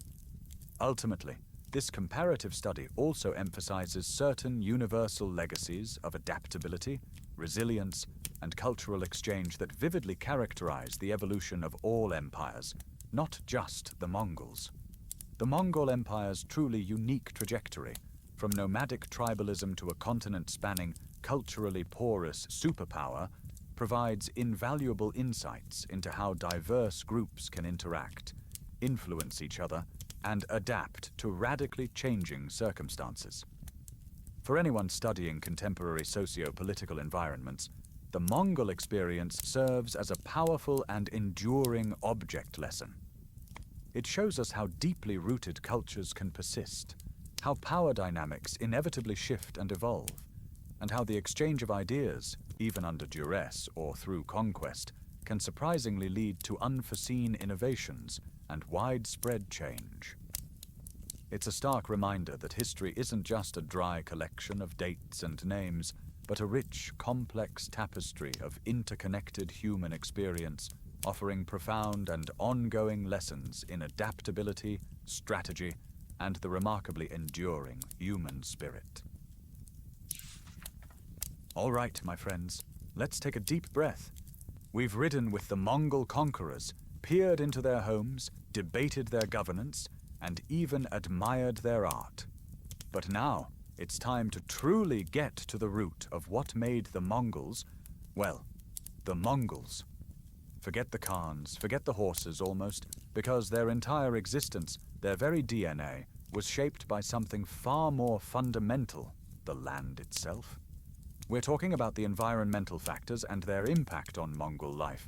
Ultimately, this comparative study also emphasizes certain universal legacies of adaptability, resilience, and cultural exchange that vividly characterize the evolution of all empires, not just the Mongols. The Mongol Empire's truly unique trajectory, from nomadic tribalism to a continent-spanning, culturally porous superpower, provides invaluable insights into how diverse groups can interact, influence each other, and adapt to radically changing circumstances. For anyone studying contemporary socio-political environments, the Mongol experience serves as a powerful and enduring object lesson. It shows us how deeply rooted cultures can persist, how power dynamics inevitably shift and evolve, and how the exchange of ideas, even under duress or through conquest, can surprisingly lead to unforeseen innovations and widespread change. It's a stark reminder that history isn't just a dry collection of dates and names, but a rich, complex tapestry of interconnected human experience, offering profound and ongoing lessons in adaptability, strategy, and the remarkably enduring human spirit. All right, my friends, let's take a deep breath. We've ridden with the Mongol conquerors, peered into their homes, debated their governance, and even admired their art. But now, it's time to truly get to the root of what made the Mongols, well, the Mongols. Forget the Khans, forget the horses almost, because their entire existence, their very DNA, was shaped by something far more fundamental, the land itself. We're talking about the environmental factors and their impact on Mongol life.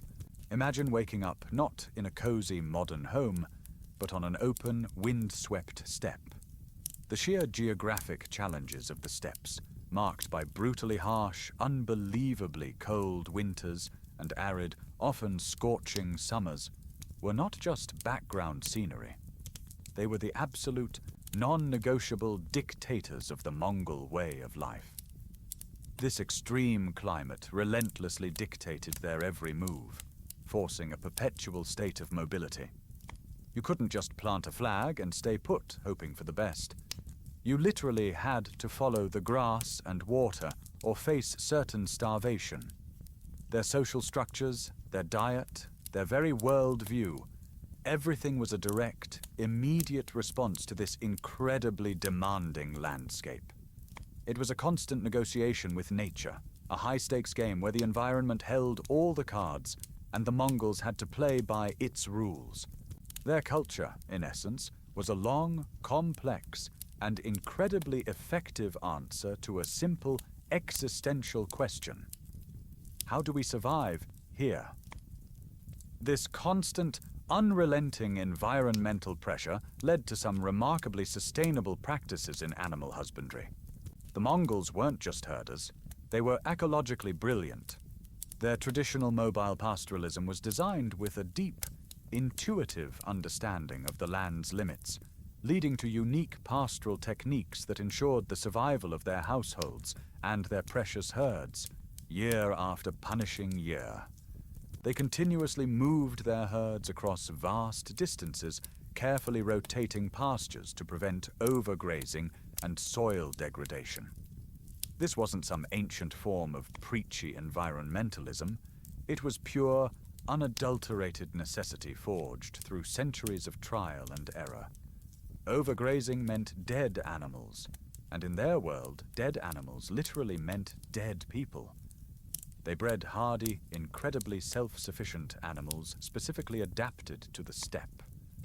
Imagine waking up not in a cozy modern home, but on an open, wind-swept steppe. The sheer geographic challenges of the steppes, marked by brutally harsh, unbelievably cold winters and arid, often scorching summers, were not just background scenery. They were the absolute, non-negotiable dictators of the Mongol way of life. This extreme climate relentlessly dictated their every move, forcing a perpetual state of mobility. You couldn't just plant a flag and stay put, hoping for the best. You literally had to follow the grass and water or face certain starvation. Their social structures, their diet, their very worldview, everything was a direct, immediate response to this incredibly demanding landscape. It was a constant negotiation with nature, a high-stakes game where the environment held all the cards, and the Mongols had to play by its rules. Their culture, in essence, was a long, complex, and incredibly effective answer to a simple, existential question. How do we survive here? This constant, unrelenting environmental pressure led to some remarkably sustainable practices in animal husbandry. The Mongols weren't just herders, they were ecologically brilliant. Their traditional mobile pastoralism was designed with a deep, intuitive understanding of the land's limits, leading to unique pastoral techniques that ensured the survival of their households and their precious herds, year after punishing year. They continuously moved their herds across vast distances, carefully rotating pastures to prevent overgrazing and soil degradation. This wasn't some ancient form of preachy environmentalism. It was pure, unadulterated necessity forged through centuries of trial and error. Overgrazing meant dead animals, and in their world, dead animals literally meant dead people. They bred hardy, incredibly self-sufficient animals specifically adapted to the steppe,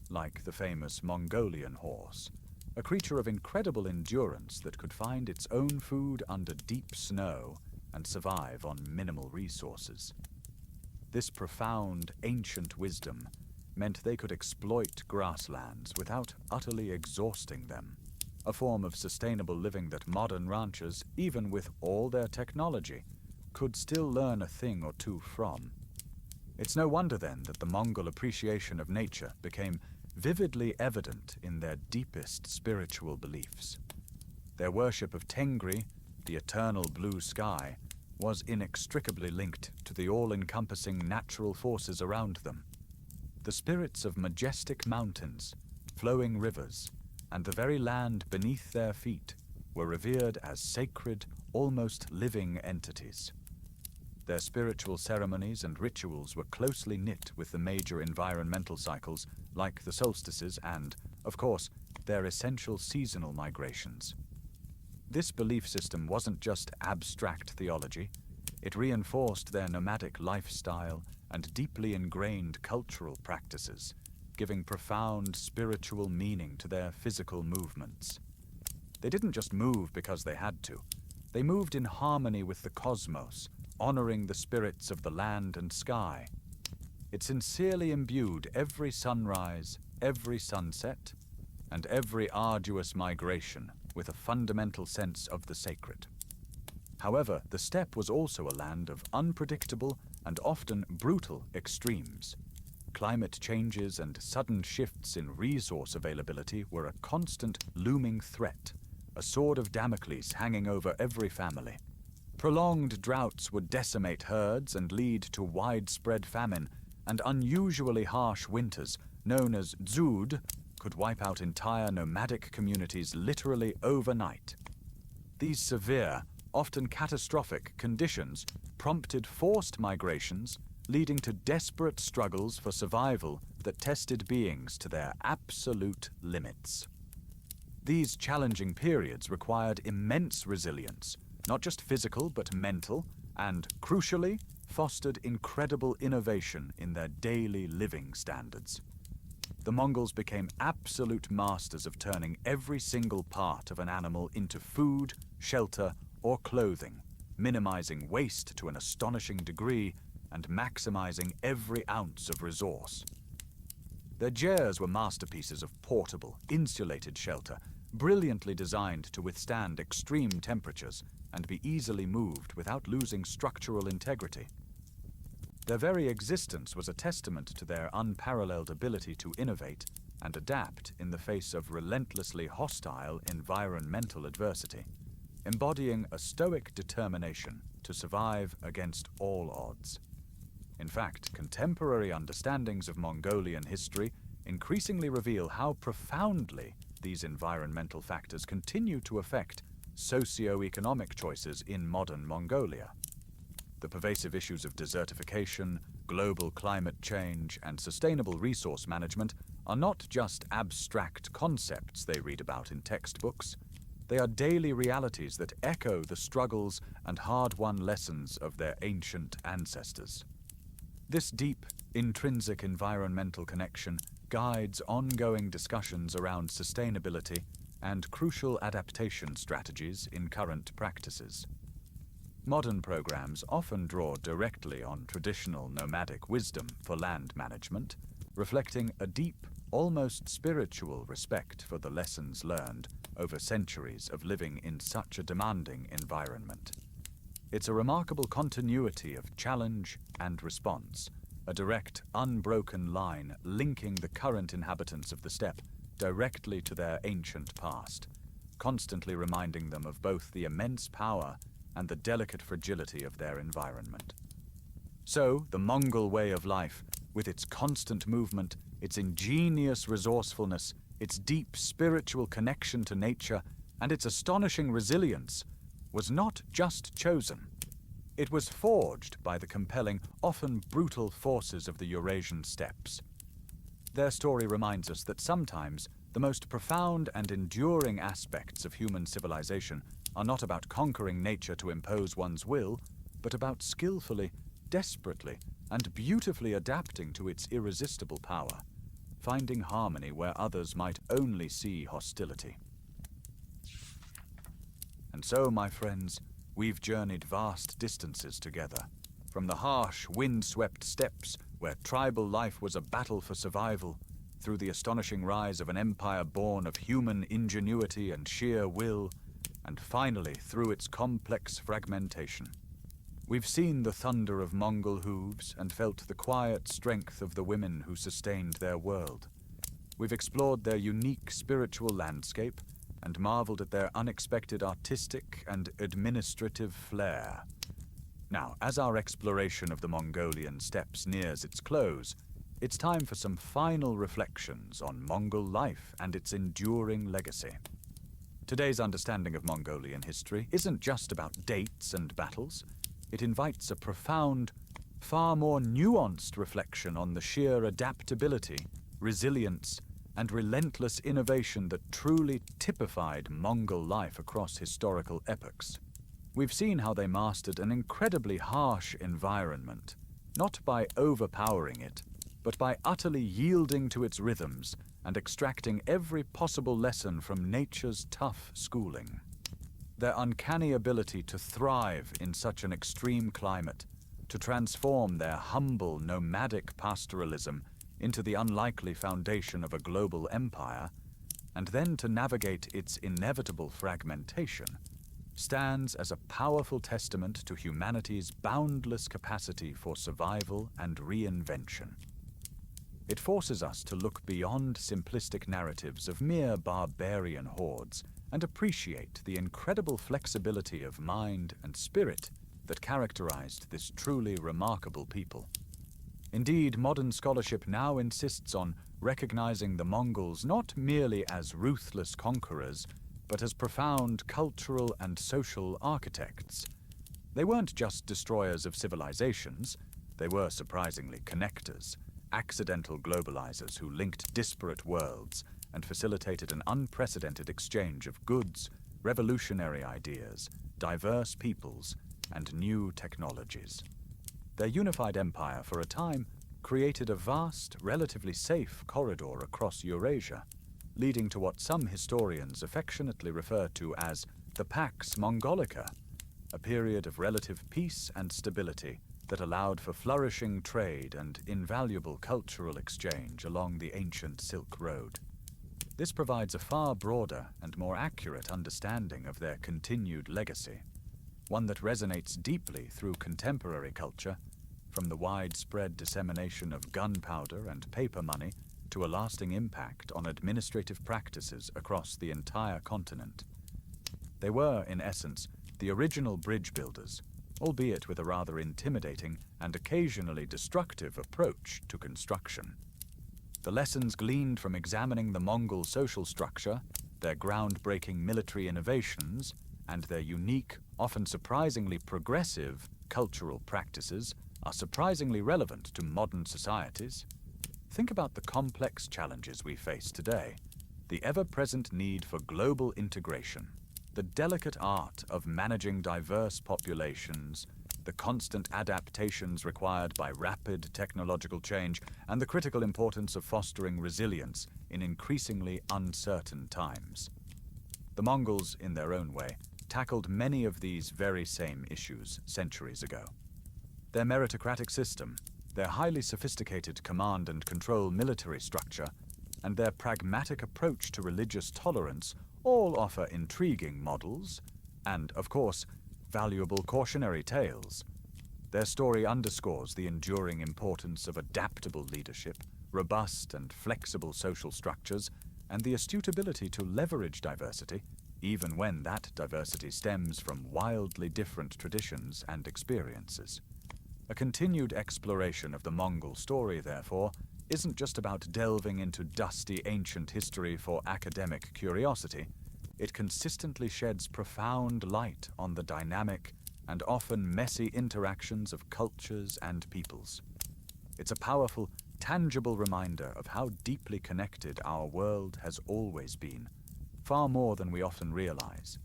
like the famous Mongolian horse, a creature of incredible endurance that could find its own food under deep snow and survive on minimal resources. This profound, ancient wisdom meant they could exploit grasslands without utterly exhausting them, a form of sustainable living that modern ranchers, even with all their technology, could still learn a thing or two from. It's no wonder then that the Mongol appreciation of nature became vividly evident in their deepest spiritual beliefs. Their worship of Tengri, the eternal blue sky, was inextricably linked to the all-encompassing natural forces around them. The spirits of majestic mountains, flowing rivers, and the very land beneath their feet were revered as sacred, almost living entities. Their spiritual ceremonies and rituals were closely knit with the major environmental cycles, like the solstices and, of course, their essential seasonal migrations. This belief system wasn't just abstract theology. It reinforced their nomadic lifestyle and deeply ingrained cultural practices, giving profound spiritual meaning to their physical movements. They didn't just move because they had to. They moved in harmony with the cosmos, honoring the spirits of the land and sky. It sincerely imbued every sunrise, every sunset, and every arduous migration with a fundamental sense of the sacred. However, the steppe was also a land of unpredictable and often brutal extremes. Climate changes and sudden shifts in resource availability were a constant looming threat, a sword of Damocles hanging over every family. Prolonged droughts would decimate herds and lead to widespread famine, and unusually harsh winters, known as dzud, could wipe out entire nomadic communities literally overnight. These severe, often catastrophic conditions prompted forced migrations, leading to desperate struggles for survival that tested beings to their absolute limits. These challenging periods required immense resilience, not just physical but mental, and, crucially, fostered incredible innovation in their daily living standards. The Mongols became absolute masters of turning every single part of an animal into food, shelter, or clothing, minimizing waste to an astonishing degree and maximizing every ounce of resource. Their jairs were masterpieces of portable, insulated shelter, brilliantly designed to withstand extreme temperatures and be easily moved without losing structural integrity. Their very existence was a testament to their unparalleled ability to innovate and adapt in the face of relentlessly hostile environmental adversity, embodying a stoic determination to survive against all odds. In fact, contemporary understandings of Mongolian history increasingly reveal how profoundly these environmental factors continue to affect socio-economic choices in modern Mongolia. The pervasive issues of desertification, global climate change, and sustainable resource management are not just abstract concepts they read about in textbooks. They are daily realities that echo the struggles and hard-won lessons of their ancient ancestors. This deep, intrinsic environmental connection guides ongoing discussions around sustainability and crucial adaptation strategies in current practices. Modern programs often draw directly on traditional nomadic wisdom for land management, reflecting a deep, almost spiritual respect for the lessons learned over centuries of living in such a demanding environment. It's a remarkable continuity of challenge and response, a direct, unbroken line linking the current inhabitants of the steppe directly to their ancient past, constantly reminding them of both the immense power and the delicate fragility of their environment. So, the Mongol way of life, with its constant movement, its ingenious resourcefulness, its deep spiritual connection to nature, and its astonishing resilience, was not just chosen. It was forged by the compelling, often brutal forces of the Eurasian steppes. Their story reminds us that sometimes the most profound and enduring aspects of human civilization are not about conquering nature to impose one's will, but about skillfully, desperately, and beautifully adapting to its irresistible power, finding harmony where others might only see hostility. And so, my friends, we've journeyed vast distances together, from the harsh, wind-swept steppes where tribal life was a battle for survival, through the astonishing rise of an empire born of human ingenuity and sheer will, and finally through its complex fragmentation. We've seen the thunder of Mongol hooves and felt the quiet strength of the women who sustained their world. We've explored their unique spiritual landscape and marveled at their unexpected artistic and administrative flair. Now, as our exploration of the Mongolian steppes nears its close, it's time for some final reflections on Mongol life and its enduring legacy. Today's understanding of Mongolian history isn't just about dates and battles. It invites a profound, far more nuanced reflection on the sheer adaptability, resilience, and relentless innovation that truly typified Mongol life across historical epochs. We've seen how they mastered an incredibly harsh environment, not by overpowering it, but by utterly yielding to its rhythms and extracting every possible lesson from nature's tough schooling. Their uncanny ability to thrive in such an extreme climate, to transform their humble nomadic pastoralism into the unlikely foundation of a global empire, and then to navigate its inevitable fragmentation, stands as a powerful testament to humanity's boundless capacity for survival and reinvention. It forces us to look beyond simplistic narratives of mere barbarian hordes and appreciate the incredible flexibility of mind and spirit that characterized this truly remarkable people. Indeed, modern scholarship now insists on recognizing the Mongols not merely as ruthless conquerors, but as profound cultural and social architects. They weren't just destroyers of civilizations, they were surprisingly connectors, accidental globalizers who linked disparate worlds and facilitated an unprecedented exchange of goods, revolutionary ideas, diverse peoples, and new technologies. Their unified empire, for a time, created a vast, relatively safe corridor across Eurasia, leading to what some historians affectionately refer to as the Pax Mongolica, a period of relative peace and stability that allowed for flourishing trade and invaluable cultural exchange along the ancient Silk Road. This provides a far broader and more accurate understanding of their continued legacy, one that resonates deeply through contemporary culture, from the widespread dissemination of gunpowder and paper money to a lasting impact on administrative practices across the entire continent. They were, in essence, the original bridge builders, albeit with a rather intimidating and occasionally destructive approach to construction. The lessons gleaned from examining the Mongol social structure, their groundbreaking military innovations, and their unique, often surprisingly progressive, cultural practices are surprisingly relevant to modern societies. Think about the complex challenges we face today, the ever-present need for global integration, the delicate art of managing diverse populations, the constant adaptations required by rapid technological change, and the critical importance of fostering resilience in increasingly uncertain times. The Mongols, in their own way, tackled many of these very same issues centuries ago. Their meritocratic system, their highly sophisticated command and control military structure, and their pragmatic approach to religious tolerance all offer intriguing models and, of course, valuable cautionary tales. Their story underscores the enduring importance of adaptable leadership, robust and flexible social structures, and the astute ability to leverage diversity, even when that diversity stems from wildly different traditions and experiences. A continued exploration of the Mongol story, therefore, isn't just about delving into dusty ancient history for academic curiosity. It consistently sheds profound light on the dynamic and often messy interactions of cultures and peoples. It's a powerful, tangible reminder of how deeply connected our world has always been, far more than we often realize,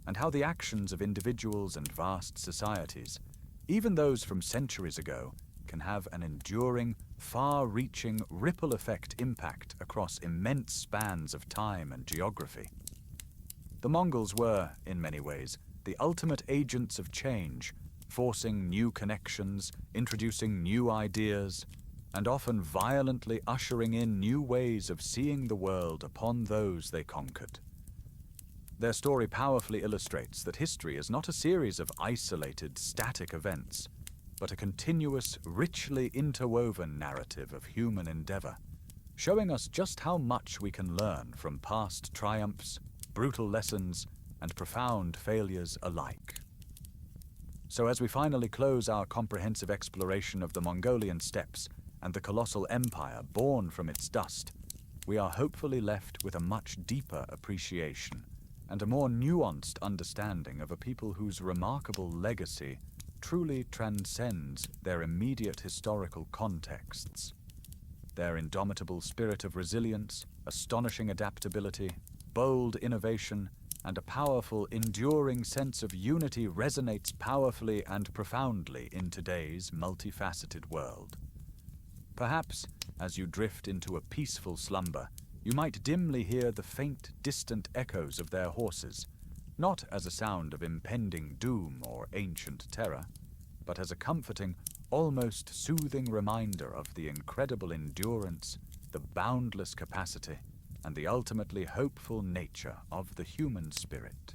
and how the actions of individuals and vast societies, even those from centuries ago, can have an enduring, far-reaching ripple effect impact across immense spans of time and geography. The Mongols were, in many ways, the ultimate agents of change, forcing new connections, introducing new ideas, and often violently ushering in new ways of seeing the world upon those they conquered. Their story powerfully illustrates that history is not a series of isolated, static events, but a continuous, richly interwoven narrative of human endeavor, showing us just how much we can learn from past triumphs, brutal lessons, and profound failures alike. So as we finally close our comprehensive exploration of the Mongolian steppes and the colossal empire born from its dust, we are hopefully left with a much deeper appreciation and a more nuanced understanding of a people whose remarkable legacy truly transcends their immediate historical contexts. Their indomitable spirit of resilience, astonishing adaptability, bold innovation, and a powerful, enduring sense of unity resonates powerfully and profoundly in today's multifaceted world. Perhaps, as you drift into a peaceful slumber, you might dimly hear the faint, distant echoes of their horses, not as a sound of impending doom or ancient terror, but as a comforting, almost soothing reminder of the incredible endurance, the boundless capacity, and the ultimately hopeful nature of the human spirit.